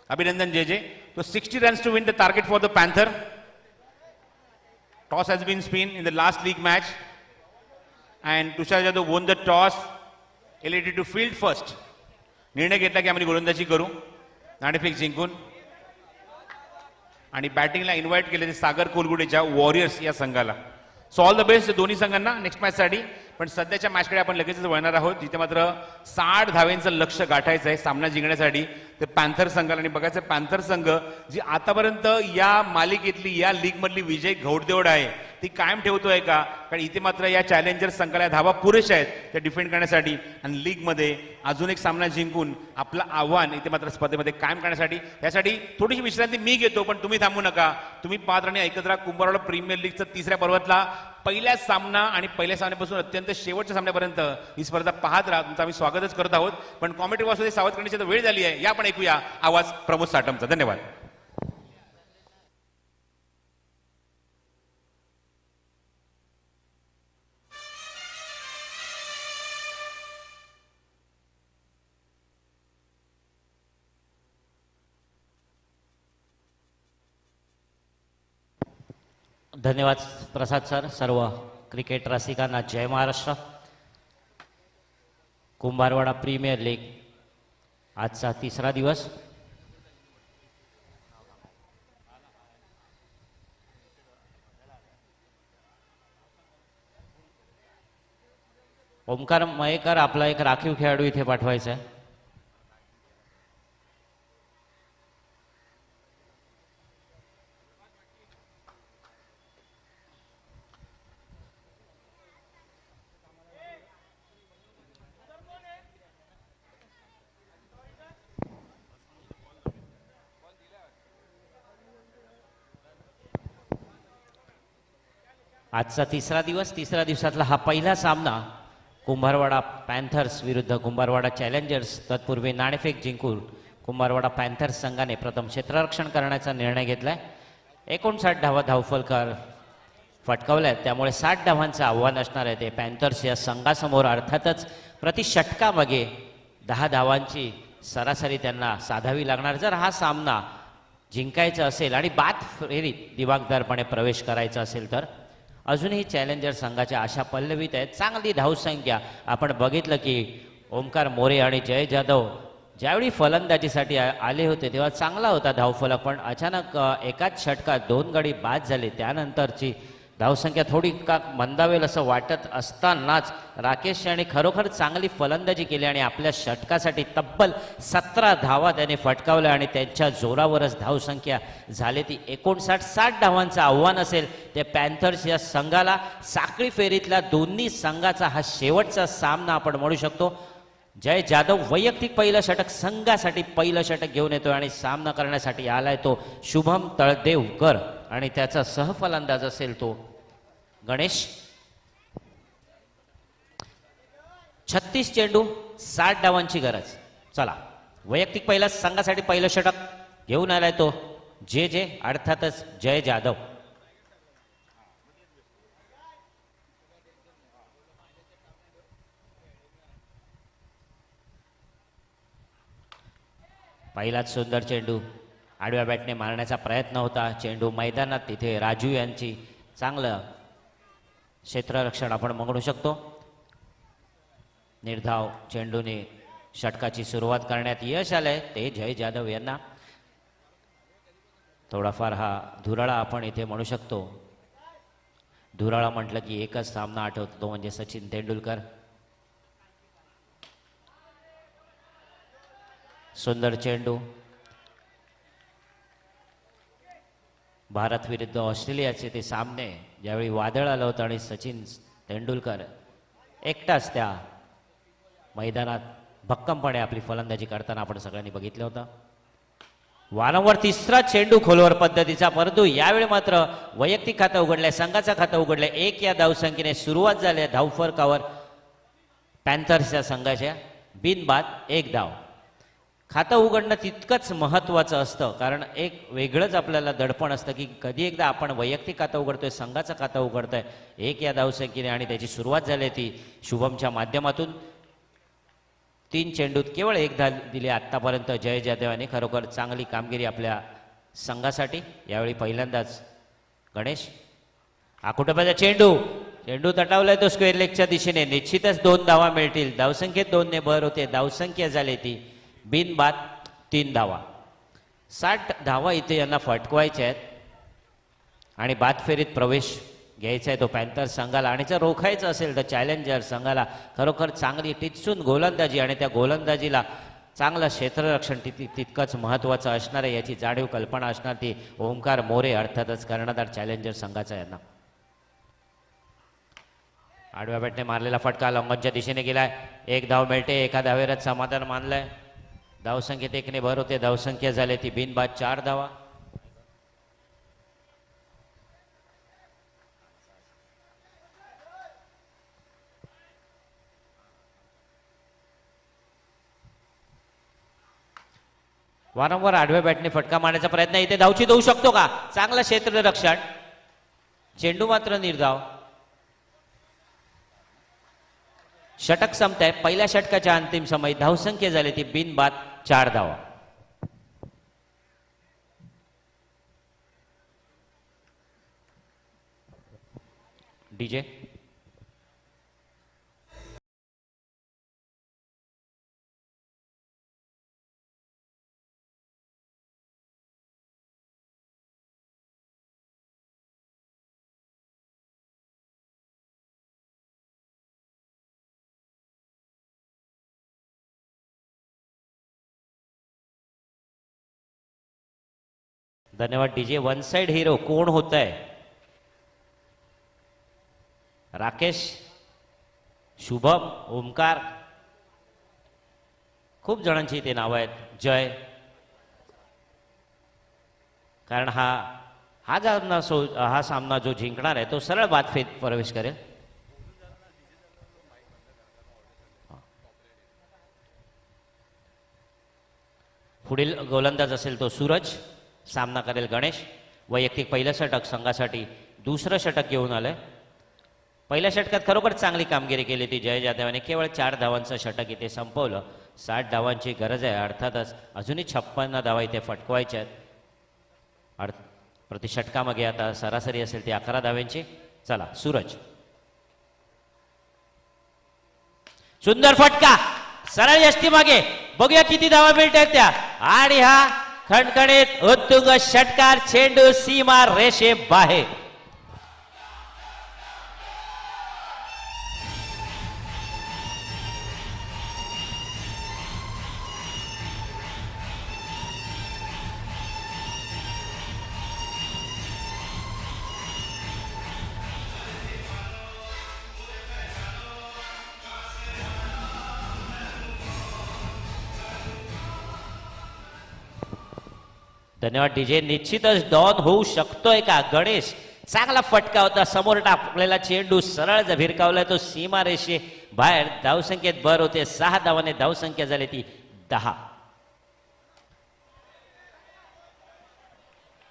S1: अभिनंदन जे जे. तो 60 runs to win the target for the Panther. Toss has been spun in the last league match and Tushar Jadhav won the toss, elected to field first. निर्णय घेतला की आम्ही गोलंदाजी करू नाणेफेक जिंकून. आणि बॅटिंगला इन्व्हाइट केले ते सागर कोलगुडेच्या वॉरियर्स या संघाला. सो ऑल द बेस्ट दोन्ही संघांना नेक्स्ट मॅचसाठी. पण सध्याच्या मॅचकडे आपण लगेचच वळणार आहोत जिथे मात्र 60 धावेंचं लक्ष गाठायचं आहे सामना जिंकण्यासाठी ते पॅन्थर संघाला. आणि बघायचं पॅन्थर संघ जी आतापर्यंत या मालिकेतली या लीग मधली विजय घौडदौड आहे ती कायम ठेवतोय का. कारण इथे मात्र या चॅलेंजर संघाला धावा पुरेशा आहेत त्या डिफेंड करण्यासाठी आणि लीग मध्ये अजून एक सामना जिंकून आपलं आव्हान इथे मात्र स्पर्धेमध्ये कायम करण्यासाठी. यासाठी थोडीशी विश्रांती मी घेतो पण तुम्ही थांबू नका. तुम्ही पाहत राहणे ऐकत राहा कुंभारवाडा प्रीमियर लीगचा तिसऱ्या पर्वातला पहिल्या सामना आणि पहिल्या सामन्यापासून अत्यंत शेवटच्या सामन्यापर्यंत ही स्पर्धा पाहत राहा. तुमचं आम्ही स्वागतच करत आहोत. पण कॉमेंट्री वाचून सावध करण्याची वेळ झाली आहे. या आपण ऐकूया आवाज प्रमोद साटमचा. धन्यवाद.
S3: धन्यवाद प्रसाद सर. सर्व क्रिकेट रसिकांना जय महाराष्ट्र. कुंभारवाडा प्रीमियर लीग आजचा तिसरा दिवस. ओमकार मयेकर आपला एक राखीव खेळाडू इथे पाठवायचा आहे. आजचा तिसरा दिवस. तिसऱ्या दिवसातला हा पहिला सामना कुंभारवाडा पॅन्थर्स विरुद्ध कुंभारवाडा चॅलेंजर्स. तत्पूर्वी नाणेफेक जिंकून कुंभारवाडा पॅन्थर्स संघाने प्रथम क्षेत्ररक्षण करण्याचा निर्णय घेतलाय. 59 धावा धावफलक फटकावल्या आहेत. त्यामुळे 60 धावांचं आव्हान असणार आहे ते पॅन्थर्स या संघासमोर. अर्थातच प्रति षटकामागे 10 धावांची सरासरी त्यांना साधावी लागणार जर हा सामना जिंकायचा असेल आणि बाद फेरीत दिवाकदारपणे प्रवेश करायचा असेल तर. अजूनही चॅलेंजर संघाच्या आशा पल्लवीत आहेत. चांगली धावसंख्या आपण बघितलं की ओमकार मोरे आणि जय जाधव ज्यावेळी फलंदाजीसाठी आले होते तेव्हा चांगला होता धावफलक. पण अचानक एकाच षटकात 2 गडी बाद झाले. त्यानंतरची धावसंख्या थोडी का मंदावेल असं वाटत असतानाच राकेश यांनी खरोखर चांगली फलंदाजी केली आणि आपल्या षटकासाठी तब्बल 17 धावा त्याने फटकावल्या आणि त्यांच्या जोरावरच धावसंख्या झाली ती 59. 60 धावांचं आव्हान असेल ते पॅन्थर्स या संघाला. साखळी फेरीतल्या दोन्ही संघाचा हा शेवटचा सामना आपण म्हणू शकतो. जय जाधव वैयक्तिक पहिलं षटक संघासाठी पहिलं षटक घेऊन येतोय आणि सामना करण्यासाठी आलाय तो शुभम तळदेवकर आणि त्याचा सहफलंदाज असेल तो गणेश. 36 चेंडू 60 धावांची गरज. चला वैयक्तिक पहिला संघासाठी पहिलं षटक घेऊन आलाय तो जे जे अर्थातच जय जाधव. पहिलाच सुंदर चेंडू आडव्या बॅटने मारण्याचा प्रयत्न होता. चेंडू मैदानात तिथे राजू यांची चांगलं क्षेत्ररक्षण आपण म्हणू शकतो. निर्धाव चेंडूने षटकाची सुरुवात करण्यात यश आलंय ते जय जाधव यांना. थोडाफार हा धुराळा आपण इथे म्हणू शकतो. धुराळा म्हटलं की एकच सामना आठवतो तो म्हणजे सचिन तेंडुलकर. सुंदर चेंडू. भारत विरुद्ध ऑस्ट्रेलियाचे ते सामने ज्यावेळी वादळ आलं होतं आणि सचिन तेंडुलकर एकटाच त्या मैदानात भक्कमपणे आपली फलंदाजी करताना आपण सगळ्यांनी बघितलं होतं. वारंवार तिसरा चेंडू खोलवर पद्धतीचा, परंतु यावेळी मात्र वैयक्तिक खातं उघडलंय, संघाचं खातं उघडलंय. 1 या धावसंख्येने सुरुवात झाली आहे धावफरकावर पॅन्थर्सच्या संघाच्या. बिनबाद 1 धाव. खातं उघडणं तितकंच महत्त्वाचं असतं, कारण एक वेगळंच आपल्याला दडपण असतं की कधी एकदा आपण वैयक्तिक खातं उघडतोय, संघाचं खातं उघडतोय 1 या धावसंख्येने, आणि त्याची सुरुवात झाली ती शुभमच्या माध्यमातून. 3 चेंडूत केवळ 1 धाव दिली आत्तापर्यंत जय जाधव यांनी. खरोखर चांगली कामगिरी आपल्या संघासाठी. यावेळी पहिल्यांदाच गणेश आकुटोबाचा चेंडू तटावलाय तो स्क्वेअर लेगच्या दिशेने. निश्चितच 2 धावा मिळतील. धावसंख्येत 2 ने भर होते. धावसंख्या झाली ती बिनबाद 3 धावा. 60 धावा इथे यांना फटकवायच्या आहेत आणि बाद फेरीत प्रवेश घ्यायचा आहे तो पॅन्थर्स संघाला. आणि जर रोखायचं असेल तर चॅलेंजर संघाला खरोखर चांगली टिचून गोलंदाजी आणि त्या गोलंदाजीला चांगलं क्षेत्ररक्षण तितकंच महत्त्वाचं असणार आहे याची जाणीव कल्पना असणार ती ओंकार मोरे अर्थातच कर्णधार चॅलेंजर संघाचा यांना. आडव्या बॅटने मारलेला फटका लॉंगॉनच्या दिशेने गेलाय. 1 धाव मिळते. एका धावेवरच समाधान मानलंय. धावसंख्येत 1 ने भर होते. धावसंख्या झाली ती बिनबाद 4 धावा. वारंवार आडव्या बॅटने फटका मारण्याचा प्रयत्न. इथे धावचीत होऊ शकतो का? चांगलं क्षेत्ररक्षण. चेंडू मात्र निर्धाव. षटक संपत आहे. पहिल्या षटकाच्या अंतिम समय धावसंख्या झाली ती बिनबाद 4 धावा. डीजे धन्यवाद. डीजे. 1 साइड हिरो कोण होत आहे? राकेश, शुभम, ओमकार, खूप जणांची इथे नावं आहेत. जय. कारण हा सामना जो जिंकणार आहे तो सरळ बाद फेरीत प्रवेश करेल. पुढील गोलंदाज असेल तो सूरज. सामना करेल गणेश. वैयक्तिक पहिलं षटक संघासाठी. दुसरं षटक घेऊन आलंय. पहिल्या षटकात खरोखर चांगली कामगिरी केली ती जय जाधवाने. केवळ 4 धावांचं षटक इथे संपवलं. 60 धावांची गरज आहे. अर्थातच अजूनही 56 धावा इथे फटकवायच्या आहेत. प्रति षटकामागे आता सरासरी असेल ती 11 धाव्यांची. चला सूरज. सुंदर फटका सरळ यष्टी मागे. बघूया किती धावा मिळतात त्या. आणि हा खणखणीत उत्तुंग षटकार. चेंडू सीमा रेषे बाहेर. धन्यवाद डीजे. निश्चितच डॉन होऊ शकतोय का? गणेश. चांगला फटका होता. समोर टाकलेला चेंडू सरळ भिरकावलाय तो सीमा रेषे बाहेर. धावसंख्येत भर होते. 6 धावाने धावसंख्या झाली ती 10.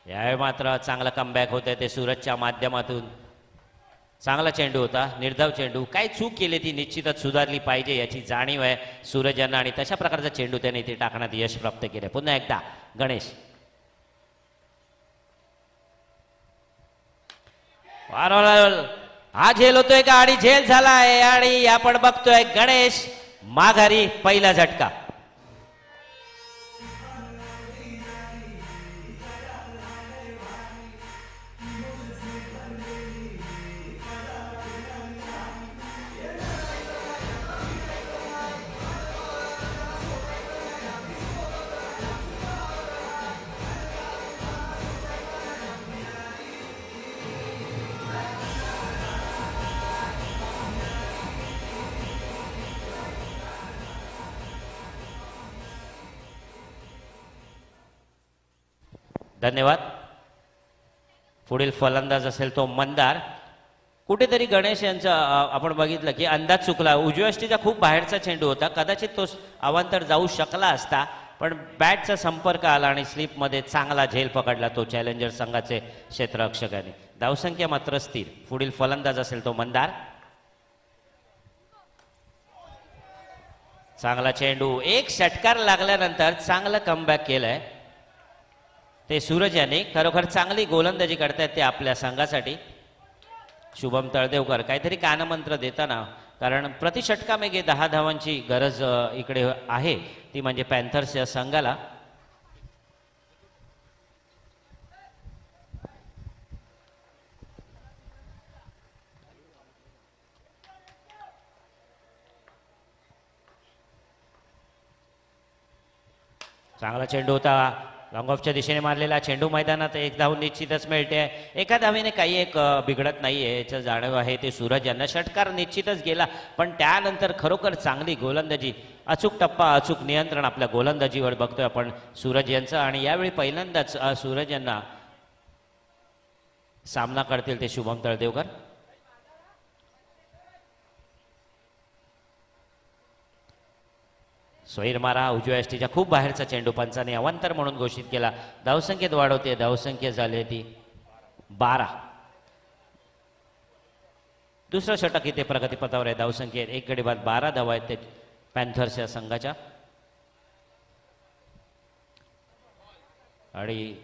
S3: यावेळी मात्र चांगला कमबॅक होत आहे ते सूरजच्या माध्यमातून. चांगला चेंडू होता. निर्धाव चेंडू. काय चूक केली ती निश्चितच सुधारली पाहिजे याची जाणीव आहे सूरज यांना. आणि तशा प्रकारचा चेंडू त्याने इथे टाकण्यात यश प्राप्त केले. पुन्हा एकदा गणेश. हा झेल होतोय का? आणि झेल झालाय. आणि आपण बघतोय गणेश माघारी. पहिला झटका. धन्यवाद. पुढील फलंदाज असेल तो मंदार. कुठेतरी गणेश यांचा आपण बघितलं की अंदाज चुकला. उजव्या यष्टीचा खूप बाहेरचा चेंडू होता, कदाचित तो अवांतर जाऊ शकला असता, पण बॅटचा संपर्क आला आणि स्लिपमध्ये चांगला झेल पकडला तो चॅलेंजर संघाचे क्षेत्ररक्षकाने. धावसंख्या मात्र स्थिर. पुढील फलंदाज असेल तो मंदार. चांगला चेंडू, एक षटकार लागल्यानंतर चांगलं कमबॅक केलंय ते सूरज यांनी. खरोखर चांगली गोलंदाजी करतायत ते आपल्या संघासाठी. शुभम तळदेवकर काहीतरी कानमंत्र देताना, कारण प्रतिषटकामागे 10 धावांची गरज इकडे आहे, ती म्हणजे पॅन्थर्स या संघाला. चांगला चेंडू होता, लॉंग ऑफच्या दिशेने मारलेला चेंडू मैदानात एक धाव निश्चितच मिळते. एका धावीने काही एक बिघडत नाहीये याचं जाणीव आहे ते सूरज यांना. षटकार निश्चितच गेला, पण त्यानंतर खरोखर चांगली गोलंदाजी, अचूक टप्पा, अचूक नियंत्रण आपल्या गोलंदाजीवर बघतोय आपण सूरज यांचं. आणि यावेळी पहिल्यांदाच सूरज यांना सामना करतील ते शुभम तळदेवकर. स्वैर मारा, उजव्या यष्टीच्या खूप बाहेरचा चेंडू पंचाने अवांतर म्हणून घोषित केला. धावसंख्येत वाढ होते, धावसंख्या झाली ती 12. दुसरं षटक इथे प्रगतीपथावर आहे धावसंख्येत. एक गडी बाद 12 धावा आहेत ते पॅन्थर्स या संघाच्या. आणि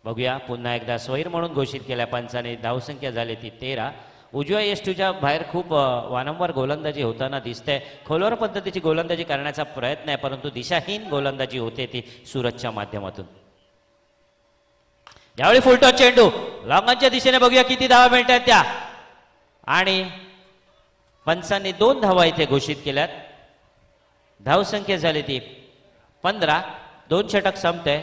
S3: बघूया पुन्हा एकदा स्वैर म्हणून घोषित केल्या पंचाने. धावसंख्या झाली ती 13. उजव्या यष्टीच्या बाहेर खूप वारंवार गोलंदाजी होताना दिसते. खोलवर पद्धतीची गोलंदाजी करण्याचा प्रयत्न आहे, परंतु दिशाहीन गोलंदाजी होते ती सूरजच्या माध्यमातून. यावेळी फुलटॉस चेंडू लॉंगॉनच्या दिशेने, बघूया किती धावा मिळतात त्या. आणि पंचांनी 2 धावा इथे घोषित केल्यात. धावसंख्या झाली ती 15. 2 षटक संपते.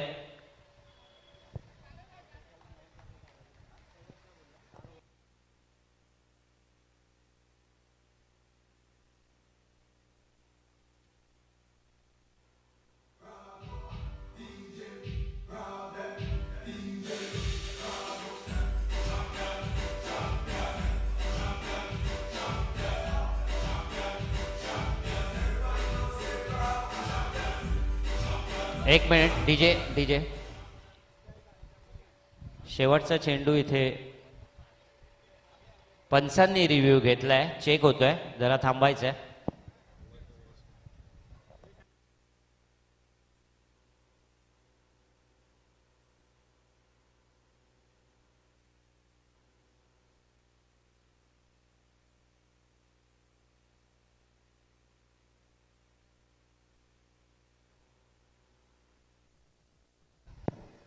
S3: एक मिनिट डीजे. शेवटचा चेंडू इथे पंचांनी रिव्ह्यू घेतलाय, चेक होतोय, जरा थांबायचंय.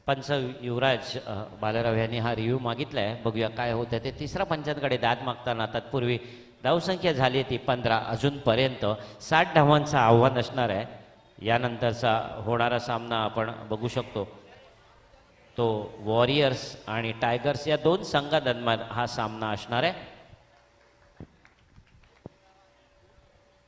S3: पंच युवराज बालराव यांनी हा रिव्ह्यू मागितलाय, बघूया काय होतं ते. तिसरा पंचांकडे दाद मागताना तत्पूर्वी धावसंख्या झाली ती 15. अजूनपर्यंत 60 धावांचं आव्हान असणार आहे. यानंतरचा होणारा सामना आपण बघू शकतो तो वॉरियर्स आणि टायगर्स या 2 संघांदरम्यान हा सामना असणार आहे.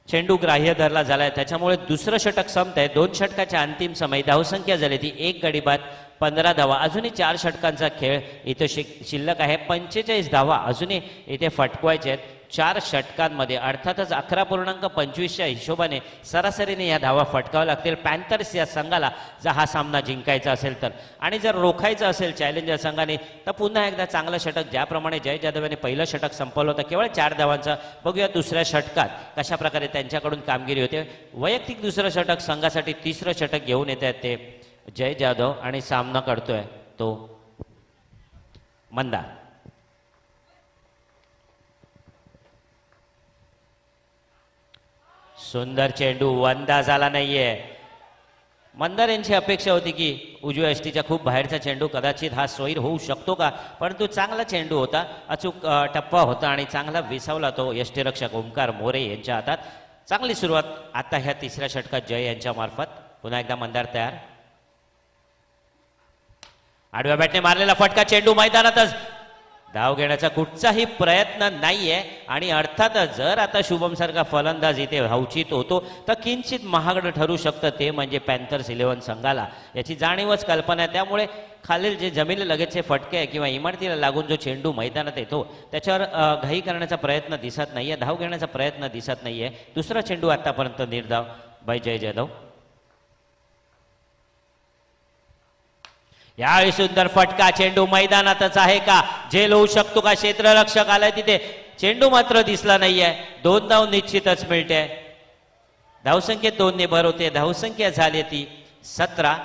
S3: चेंडू ग्राह्य धरला झालाय, त्याच्यामुळे दुसरं षटक संपत आहे. 2 षटकाच्या अंतिम समय. धावसंख्या झाली ती 1 गडी बाद 15 धावा. अजूनही 4 षटकांचा खेळ इथं शिल्लक आहे. 45 धावा अजूनही इथे फटकवायचे आहेत 4 षटकांमध्ये. अर्थातच 11.25च्या हिशोबाने सरासरीने या धावा फटकाव्या लागतील पॅन्थर्स या संघाला जर हा सामना जिंकायचा असेल तर. आणि जर रोखायचं असेल चॅलेंजर संघाने तर पुन्हा एकदा चांगलं षटक, ज्याप्रमाणे जय जाधव यांनी पहिलं षटक संपवलं होतं केवळ 4 धावांचं. बघूया दुसऱ्या षटकात कशा प्रकारे त्यांच्याकडून कामगिरी होते. वैयक्तिक दुसरं षटक संघासाठी 3रं षटक घेऊन येत आहेत ते जय जाधव. आणि सामना करतोय तो मंदार. सुंदर चेंडू, वंदा झाला नाहीये. मंदार यांची अपेक्षा होती की उजव्या यष्टीच्या खूप बाहेरचा चेंडू, कदाचित हा स्वैर होऊ शकतो का, परंतु चांगला चेंडू होता, अचूक टप्पा होता आणि चांगला विसावला तो यष्टीरक्षक ओमकार मोरे यांच्या हातात. चांगली सुरुवात आता ह्या 3ऱ्या षटकात जय यांच्या मार्फत. पुन्हा एकदा मंदार तयार. आडव्या बॅटने मारलेला फटका, चेंडू मैदानातच धाव घेण्याचा कुठचाही प्रयत्न नाहीये आणि अर्थातच जर आता शुभम सारखा फलंदाज इथे धावचित होतो तर किंचित महागडं ठरू शकतं, ते म्हणजे पॅन्थर्स 11 संघाला. याची जाणीवच कल्पना आहे. त्यामुळे खालील जे जमिले लगेचचे फटके आहे किंवा इमारतीला लागून जो चेंडू मैदानात येतो त्याच्यावर घाई करण्याचा प्रयत्न दिसत नाहीये, धाव घेण्याचा प्रयत्न दिसत नाहीये. दुसरा चेंडू आतापर्यंत निर्धाव बाय जय जाधव. यावेळी सुंदर फटका, चेंडू मैदानातच आहे का, झेल होऊ शकतो का, क्षेत्ररक्षक आलाय तिथे, चेंडू मात्र दिसला नाहीये. 2 धाव निश्चितच मिळते. धावसंख्येत 2 ने भर होते. धावसंख्या झाली ती 17.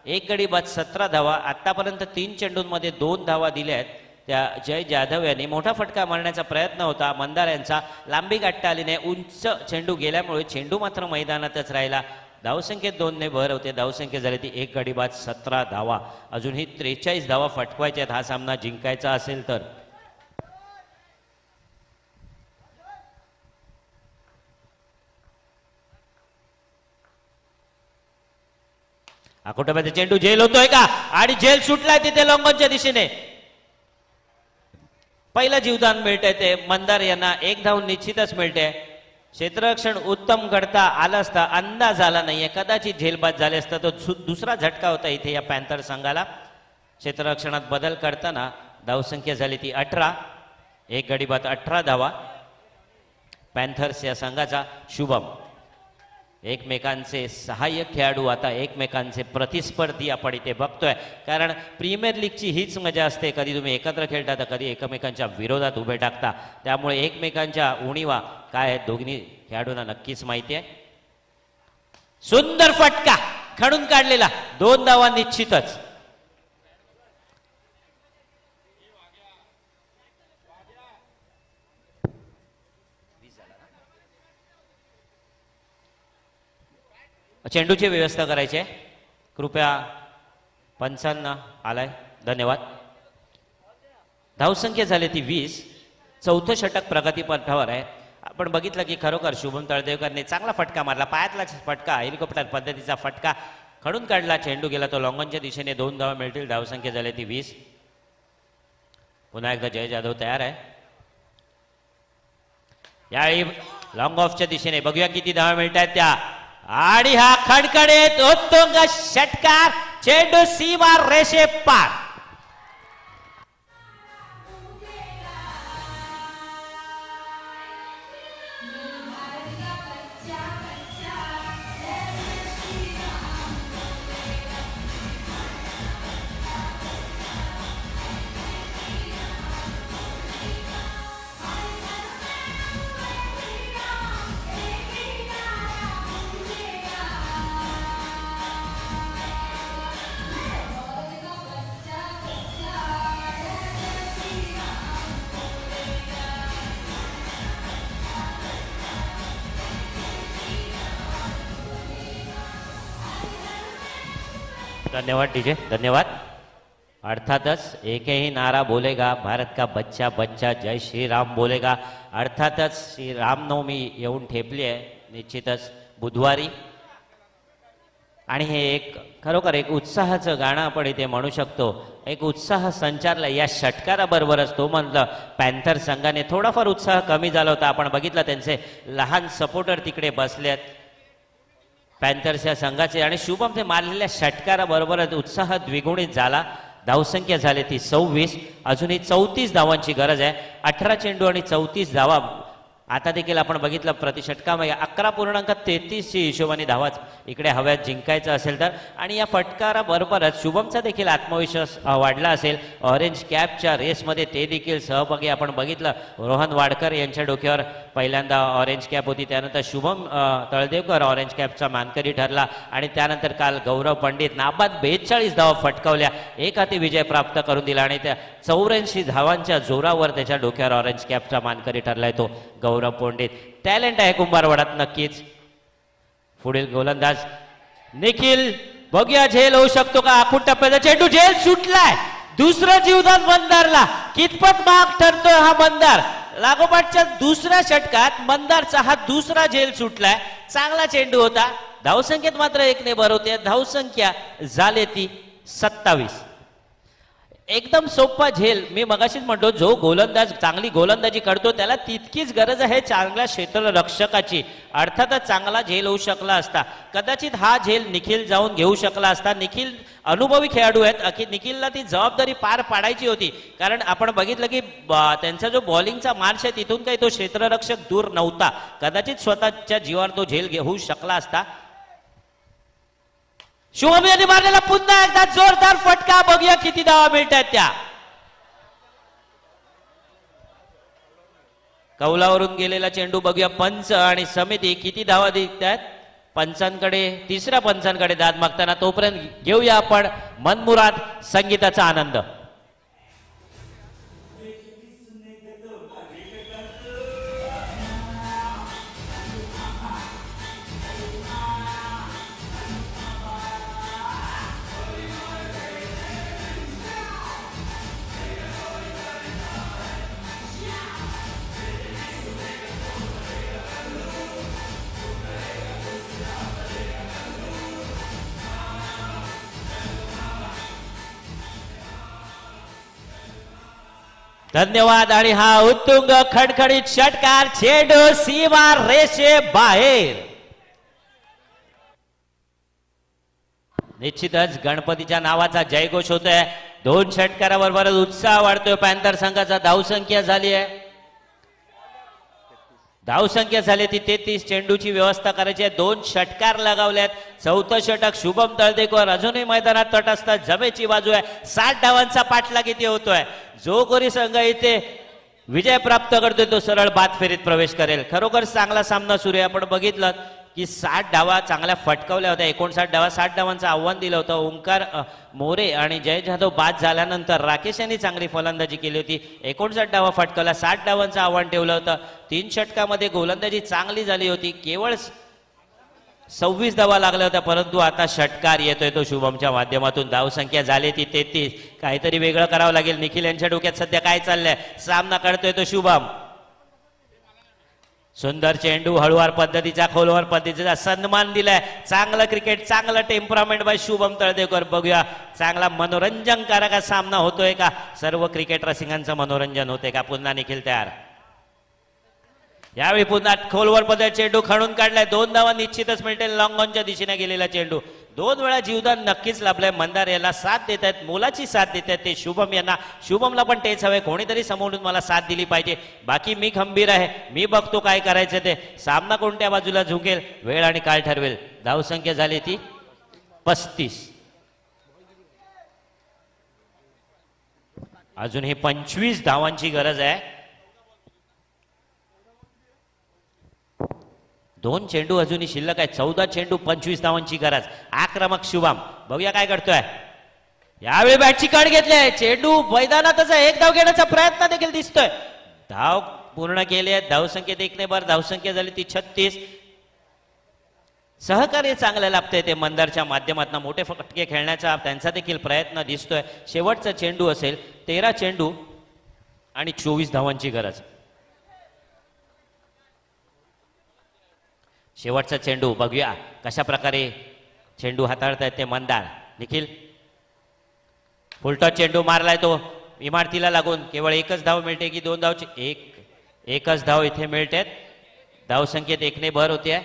S3: एक गडी बाद 17 धावा. आतापर्यंत 3 चेंडूंमध्ये 2 धावा दिल्या आहेत त्या जय जाधव यांनी. मोठा फटका मारण्याचा प्रयत्न होता मंदार यांचा, लांबी गाठता आली नाही. उंच चेंडू गेल्यामुळे चेंडू मात्र मैदानातच राहिला. धावसंख्येत 2 ने भर होते. धावसंख्या झाली ती एक गडी बाद 17 धावा. अजूनही 43 धावा फटकवायच्या आहेत हा सामना जिंकायचा असेल तर. आकोटामध्ये चेंडू झेल होतोय का, आणि झेल सुटलाय तिथे लॉंगॉनच्या दिशेने. पहिलं जीवदान मिळतंय ते मंदार यांना. 1 धाव निश्चितच मिळते. क्षेत्ररक्षण उत्तम करता आलं असता, अंदाज आला नाहीये, कदाचित झेलबाद झाले असता तो दुसरा झटका होता इथे या पॅन्थर संघाला. क्षेत्ररक्षणात बदल करताना धावसंख्या झाली ती 18. एक गडी बाद 18 धावा पॅन्थर्स या संघाचा. शुभम एकमेकांचे सहाय्यक खेळाडू, आता एकमेकांचे प्रतिस्पर्धी आपण इथे बघतोय. कारण प्रीमियर लीगची हीच मजा असते, कधी तुम्ही एकत्र खेळता तर कधी एकमेकांच्या विरोधात उभे टाकता. त्यामुळे एकमेकांच्या उणीवा काय आहेत दोन्ही खेळाडूंना नक्कीच माहिती आहे. सुंदर फटका खणून काढलेला, 2 धावा निश्चितच. चेंडूची व्यवस्था करायची आहे कृपया. पंचांना आलाय, धन्यवाद. धावसंख्या झाली ती 20. 4थं षटक प्रगतीपथावर आहे. आपण बघितलं की खरोखर शुभम तळदेवकरने चांगला फटका मारला, पायातला फटका, हेलिकॉप्टर पद्धतीचा फटका खणून काढला. चेंडू गेला तो लॉंगॉनच्या दिशेने. 2 धावा मिळतील. धावसंख्या झाली ती 20. पुन्हा एकदा जय जाधव तयार आहे. यावेळी लॉंग ऑफच्या दिशेने बघूया किती धावा मिळत आहेत त्या. आणि हा खडखडीत उत्तुंग षटकार, चेंडू सीमा रेषे पार. धन्यवाद डीजे, धन्यवाद. अर्थातच एकही नारा बोलेगा भारत का बच्चा बच्चा जय श्री राम बोलेगा. अर्थातच श्री रामनवमी येऊन ठेपली आहे निश्चितच बुधवारी. आणि हे एक खरोखर एक उत्साहाचं गाणं आपण इथे म्हणू शकतो. एक उत्साह संचारला या षटकाराबरोबरच. तो म्हणलं पॅन्थर संघाने थोडाफार उत्साह कमी झाला होता. आपण बघितलं त्यांचे लहान सपोर्टर तिकडे बसलेत पॅन्थर्स या संघाचे. आणि शुभम ते मारलेल्या षटकाराबरोबरच उत्साह द्विगुणित झाला. धावसंख्या झाली ती 26. अजूनही 34 धावांची गरज आहे. 18 चेंडू आणि 34 धावा. आता देखील आपण बघितलं प्रतिषटकामध्ये 11.33 ची हिशोबाने धावाच इकडे हव्यात जिंकायचं असेल तर. आणि या फटकाराबरोबरच शुभमचा देखील आत्मविश्वास वाढला असेल. ऑरेंज कॅपच्या रेसमध्ये ते देखील सहभागी आपण बघितलं. रोहन वाडकर यांच्या डोक्यावर पहिल्यांदा ऑरेंज कॅप होती, त्यानंतर शुभम तळदेवकर ऑरेंज कॅपचा मानकरी ठरला. आणि त्यानंतर काल गौरव पंडित नाबाद 42 धावा फटकावल्या, एक हाती विजय प्राप्त करून दिला. आणि त्या 84 धावांच्या जोरावर त्याच्या डोक्यावर ऑरेंज कॅपचा मानकरी ठरलाय तो गौरव पंडित. टॅलेंट आहे कुंभारवाडात नक्कीच. पुढील गोलंदाज निखिल, बघूया झेल होऊ शकतो का. आखून टप्प्याचा चेंडू, झेल सुटलाय. दुसरं जीवदान मंदारला. कितपत माग ठरतोय हा मंदार. लागोपाठच्या दुसऱ्या षटकात मंदारचा हा दुसरा झेल सुटलाय. चांगला चेंडू होता. धावसंख्येत मात्र 1 ने भर होते. धावसंख्या झाली ती 27. एकदम सोपा झेल. मी मगाशीच म्हणतो, जो गोलंदाज चांगली गोलंदाजी करतो त्याला तितकीच गरज आहे चांगल्या क्षेत्ररक्षकाची. अर्थातच चांगला झेल होऊ शकला असता. कदाचित हा झेल निखिल जाऊन घेऊ शकला असता. निखिल अनुभवी खेळाडू आहेत. निखिलला ती जबाबदारी पार पाडायची होती. कारण आपण बघितलं की त्यांचा जो बॉलिंगचा मार्च आहे तिथून काही तो क्षेत्ररक्षक दूर नव्हता. कदाचित स्वतःच्या जीवावर तो झेल घेऊ शकला असता. शुभम यांनी मारलेला पुन्हा एकदा जोरदार फटका. बघूया किती धावा मिळतात त्या. कौलावरून गेलेला चेंडू. बघूया पंच आणि समिती किती धावा देतात. पंचांकडे, तिसऱ्या पंचांकडे दाद मागताना. तोपर्यंत घेऊया आपण मनमुराद संगीताचा आनंद. धन्यवाद. आणि हा उत्तुंग खडखडीत षटकार. चेंडू सीमा रेषे बाहेर. निश्चितच गणपतीच्या नावाचा जयघोष होतोय. 2 षटकाराबरोबरच उत्साह वाढतोय. पॅन्थर संघाचा धावसंख्या झाली आहे. धावसंख्या झाली ती 33. चेंडूची व्यवस्था करायची आहे. 2 षटकार लगावल्यात. 4थं षटक शुभम तळदेकर अजूनही मैदानात तटस्थ. जमेची बाजू आहे. 60 धावांचा पाठलाग किती होतोय. जो कोणी संघ इथे विजय प्राप्त करतोय तो सरळ बाद फेरीत प्रवेश करेल. खरोखर चांगला सामना सुरू आहे. आपण बघितलं की 60 धावा चांगल्या फटकावल्या होत्या. 59 धावा, 60 धावांचं आव्हान दिलं होतं. ओंकार मोरे आणि जय जाधव बाद झाल्यानंतर राकेश यांनी चांगली फलंदाजी केली होती. 59 धावा फटकावल्या. 60 धावांचं आव्हान ठेवलं होतं. 3 षटकामध्ये गोलंदाजी चांगली झाली होती. केवळ 26 धावा लागल्या होत्या. परंतु आता षटकार येतोय तो शुभमच्या माध्यमातून. धावसंख्या झाली ती 33. काहीतरी वेगळं करावं लागेल. निखिल यांच्या डोक्यात सध्या काय चाललंय. सामना करतोय तो शुभम. सुंदर चेंडू, हळुवार पद्धतीचा, खोलवर पद्धतीचा सन्मान दिलाय. चांगलं क्रिकेट, चांगलं टेम्परामेंट बाय शुभम तळदेकर. बघूया चांगला मनोरंजनकारक हा सामना होतोय का. सर्व क्रिकेट रसिकांचं मनोरंजन होते का. पुन्हा निखिल तयार. यावेळी पुन्हा खोलवर पद्धत चेंडू खणून काढलाय. 2 धावा निश्चितच मिळतील. लॉंग ऑनच्या दिशेने गेलेला चेंडू. 2 वेळा जीवदान नक्कीच लाभलंय. मंदार याला साथ देत आहेत. मोलाची साथ देत आहेत ते शुभम यांना. शुभमला पण तेच हवंय. कोणीतरी समोरून मला साथ दिली पाहिजे. बाकी मी खंबीर आहे. मी बघतो काय करायचं ते. सामना कोणत्या बाजूला झुकेल वेळ आणि काळ ठरवेल. धावसंख्या झाली ती 35. अजूनही 25 धावांची गरज आहे. 2 चेंडू अजूनही शिल्लक आहे. 14 चेंडू, 25 धावांची गरज. आक्रमक शुभम. बघूया काय करतोय. यावेळी बॅटची कड घेतली. चेंडू मैदानातच आहे. 1 धाव घेण्याचा प्रयत्न देखील दिसतोय. धाव पूर्ण केली आहे. धावसंख्येत 1 ने भर. धावसंख्या झाली ती 36. सहकार्य चांगलं लाभतंय ते मंदारच्या माध्यमातून. मोठे फटके खेळण्याचा त्यांचा देखील प्रयत्न दिसतोय. शेवटचा चेंडू असेल. 13 चेंडू आणि 24 धावांची गरज. शेवटचा चेंडू. बघूया कशा प्रकारे चेंडू हाताळतायत ते मंदार. निखिल फुलटॉस चेंडू मारलाय तो इमारतीला लागून. केवळ 1च धाव मिळते की 2 धावची. एकच धाव इथे मिळते. धावसंख्येत 1 ने भर होते.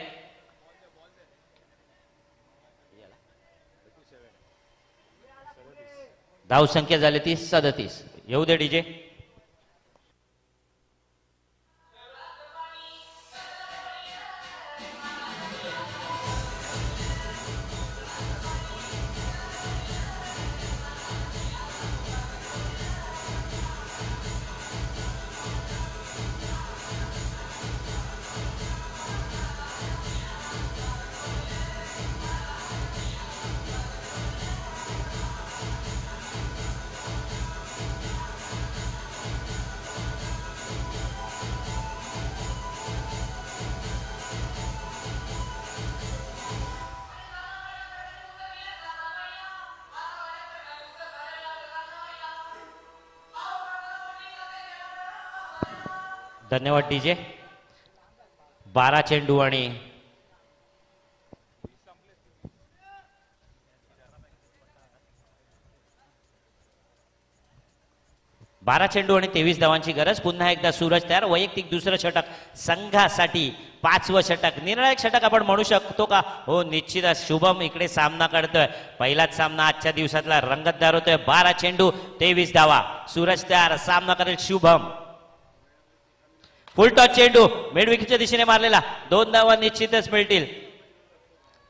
S3: धावसंख्या झाली ती 37. येऊ दे डीजे. धन्यवाद डीजे. 12 चेंडू आणि 12 चेंडू आणि 23 धावांची गरज. पुन्हा एकदा सूरज तयार. वैयक्तिक दुसरं षटक संघासाठी 5वं षटक. निर्णायक षटक आपण म्हणू शकतो का? हो निश्चितच. शुभम इकडे सामना काढतोय. पहिलाच सामना आजच्या दिवसातला रंगतदार होतोय. 12 चेंडू 23 धावा. सूरज तयार. सामना करेल शुभम. फुल टॉस चेंडू मिड विकेटच्या दिशेने मारलेला. 2 धावा निश्चितच मिळतील.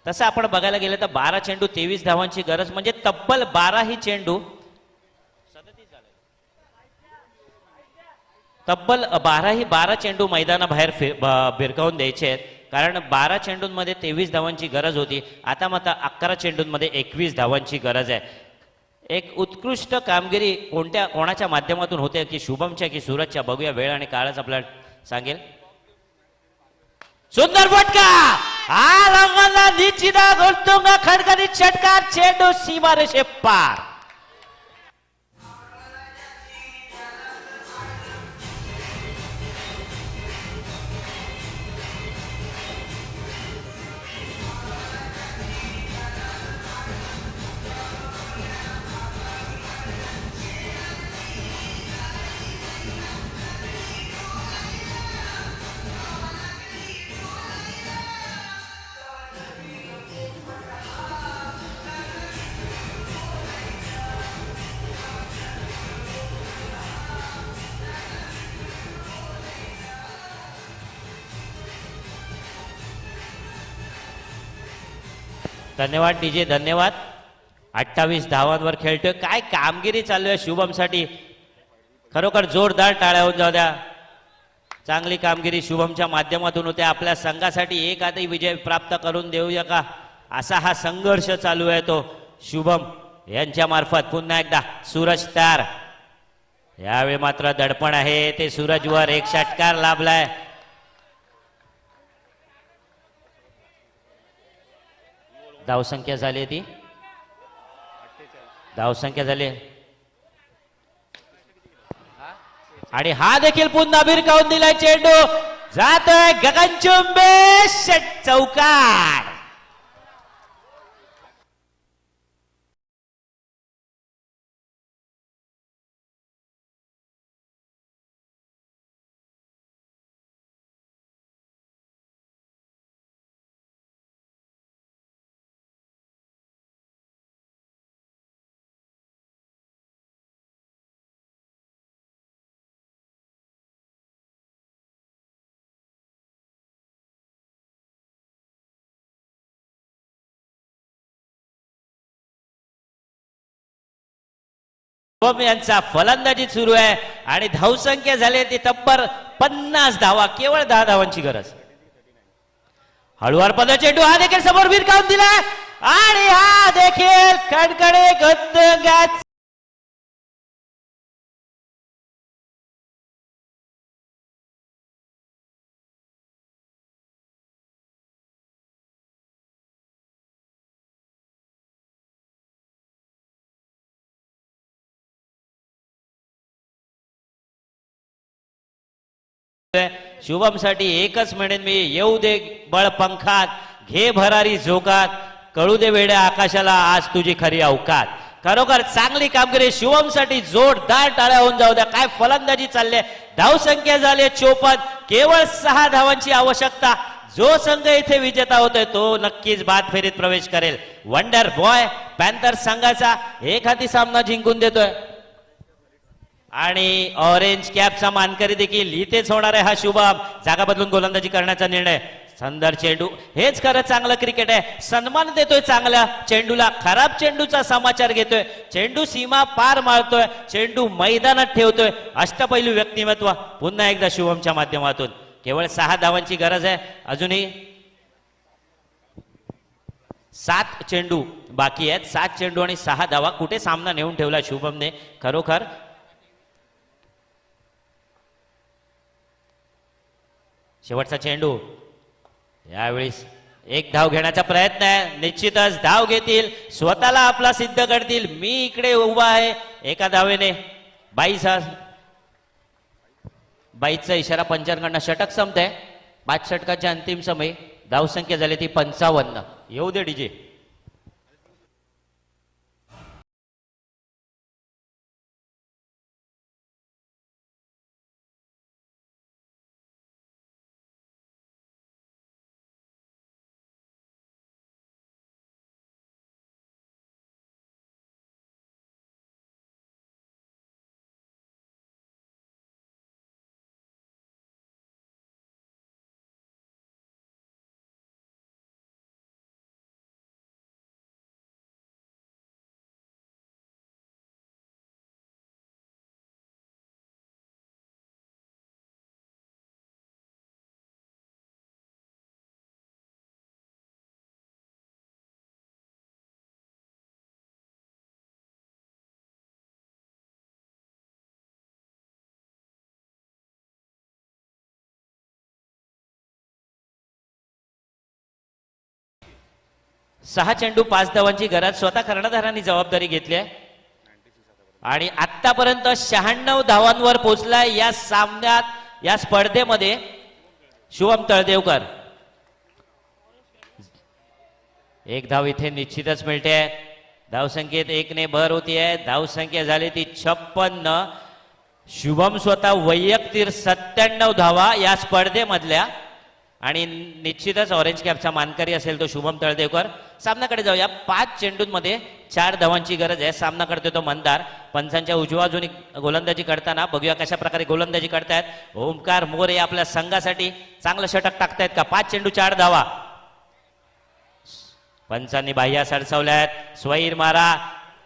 S3: तसं आपण बघायला गेलं तर 12 चेंडू 23 धावांची गरज म्हणजे तब्बल 12 ही चेंडू तब्बल 12 चेंडू मैदानाबाहेर भिरकावून द्यायचे आहेत. कारण 12 चेंडूंमध्ये 23 धावांची गरज होती. आता मात्र 11 चेंडूंमध्ये 21 धावांची गरज आहे. एक उत्कृष्ट कामगिरी कोणाच्या माध्यमातून होते की शुभमच्या की सूरजच्या? बघूया. वेळ आणि काळच आपल्याला सांगेल. सुंदर फटका. हा रंगाला निश्चिता गोलतुंगा खडखडीत षटकार. चेंडू सीमारेषे पार. धन्यवाद डीजे. धन्यवाद. 28 धावांवर खेळतोय. काय कामगिरी चालू आहे शुभमसाठी. खरोखर जोरदार टाळ्या होऊन जाऊ द्या. चांगली कामगिरी शुभमच्या माध्यमातून होते. आपल्या संघासाठी एखादी विजय प्राप्त करून देऊया का असा हा संघर्ष चालू आहे तो शुभम यांच्या मार्फत. पुन्हा एकदा सूरज तयार. यावेळी मात्र दडपण आहे ते सूरजवर. एक षटकार लाभलाय. धावसंख्या झाली ती. धावसंख्या झाली आणि हा देखील पुन्हा भिरकावून दिलाय. चेंडू जातोय गगनचुंबी चौकार. शुभम यांचा फलंदाजी सुरू आहे आणि धावसंख्या झाली ती तब्बल 50 धावा. केवळ 10 धावांची गरज. हळूवार पद चेंडू. हा देखील समोर भिरकावून दिला आणि हा देखील कडकडे गत. शुभम साठी एकच म्हणेन मी. येऊ दे बळ पंखात, घे भरारी झोकात, कळू दे वेड्या आकाशाला आज तुझी खरी अवकात. खरोखर चांगली कामगिरी शुभम साठी. जोरदार टाळ्या होऊन जाऊ द्या. काय फलंदाजी चालली. धावसंख्या झाली 54. केवळ 6 धावांची आवश्यकता. जो संघ इथे विजेता होतोय तो नक्कीच बाद फेरीत प्रवेश करेल. वंडर बॉय पॅन्थर संघाचा एखादी सामना जिंकून देतोय आणि ऑरेंज कॅपचा मानकरी देखील इथेच होणार आहे. हा शुभम. जागा बदलून गोलंदाजी करण्याचा निर्णय. सुंदर चेंडू. हेच खरं चांगलं क्रिकेट आहे. सन्मान देतोय चांगल्या चेंडूला. खराब चेंडूचा समाचार घेतोय. चेंडू सीमा पार मारतोय. चेंडू मैदानात ठेवतोय. अष्टपैलू व्यक्तिमत्व पुन्हा एकदा शुभमच्या माध्यमातून. केवळ 6 धावांची गरज आहे. अजूनही 7 चेंडू बाकी आहेत. 7 चेंडू आणि 6 धावा. कुठे सामना नेऊन ठेवला शुभमने खरोखर. शेवटचा चेंडू. यावेळी एक धाव घेण्याचा प्रयत्न आहे. निश्चितच धाव घेतील. स्वतःला आपला सिद्ध करतील. मी इकडे उभा आहे. एका धावेने 22चा इशारा पंचांकडनं. षटक संपतंय. 5 षटकाच्या अंतिम समय. धावसंख्या झाली ती 55. येऊ दे डीजे. 6 चेंडू 5 धावांची गरज स्वतः कर्णधारांनी जबाबदारी घेतली आहे आणि आतापर्यंत 96 धावांवर पोहोचलाय या सामन्यात या स्पर्धेमध्ये शुभम तळदेवकर. एक धाव इथे निश्चितच मिळते. धावसंख्येत 1 ने भर होती आहे. धावसंख्या झाली ती 56. शुभम स्वतः वैयक्तिक 97 धावा या स्पर्धेमधल्या आणि निश्चितच ऑरेंज कॅपचा मानकरी असेल तो शुभम तळदेवकर. सामन्याकडे जाऊया. 5 चेंडूंमध्ये 4 धावांची गरज आहे. सामना करतोय तो मंदार. पंचांच्या उजव्या बाजूने गोलंदाजी करताना बघूया कशा प्रकारे गोलंदाजी करतायत. ओमकार मोरे आपल्या संघासाठी चांगलं षटक टाकतायत का. 5 चेंडू 4 धावा. पंचांनी बाह्या सडसवल्यात. स्वैर मारा.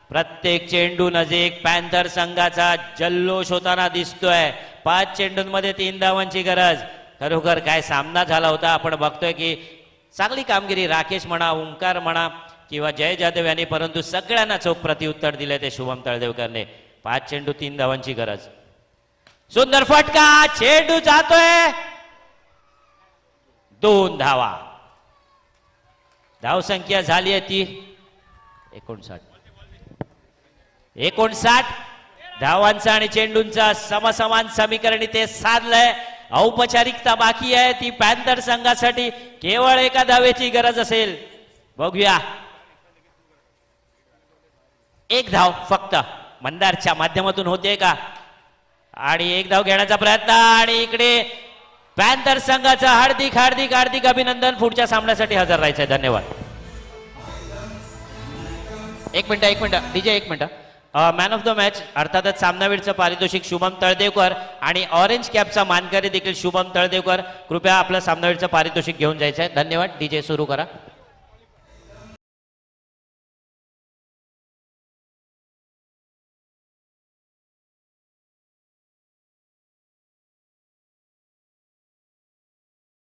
S3: प्रत्येक चेंडू नजीक. पॅन्थर संघाचा जल्लोष होताना दिसतोय. 5 चेंडूंमध्ये 3 धावांची गरज. खरोखर काय सामना झाला होता. आपण बघतोय की चांगली कामगिरी राकेश म्हणा, ओंकार म्हणा किंवा जय जाधव यांनी, परंतु सगळ्यांना चोख प्रत्युत्तर दिले ते शुभम तळदेवकरने. 5 चेंडू 3 धावांची गरज. सुंदर फटका. चेंडू जातोय. 2 धावा. धावसंख्या झाली आहे ती 59 धावांचा आणि चेंडूंचा समसमान समीकरण इथे साधलंय. औपचारिकता बाकी आहे ती पॅन्थर संघासाठी केवळ 1 धावेची गरज असेल. बघूया. 1 धाव फक्त मंदारच्या माध्यमातून होते का आणि 1 धाव घेण्याचा प्रयत्न आणि इकडे पॅन्थर संघाचा हार्दिक हार्दिक हार्दिक अभिनंदन. पुढच्या सामन्यासाठी हजर राहायचंय. धन्यवाद. एक minute DJ 1 minute. Man of the match अर्थातच सामनावीरचं पारितोषिक शुभम तळदेवकर आणि ऑरेंज कॅपचा मानकरी देखील शुभम तळदेवकर. कृपया आपलं सामनावीरचं पारितोषिक घेऊन जायचं आहे. धन्यवाद. डीजे सुरू करा.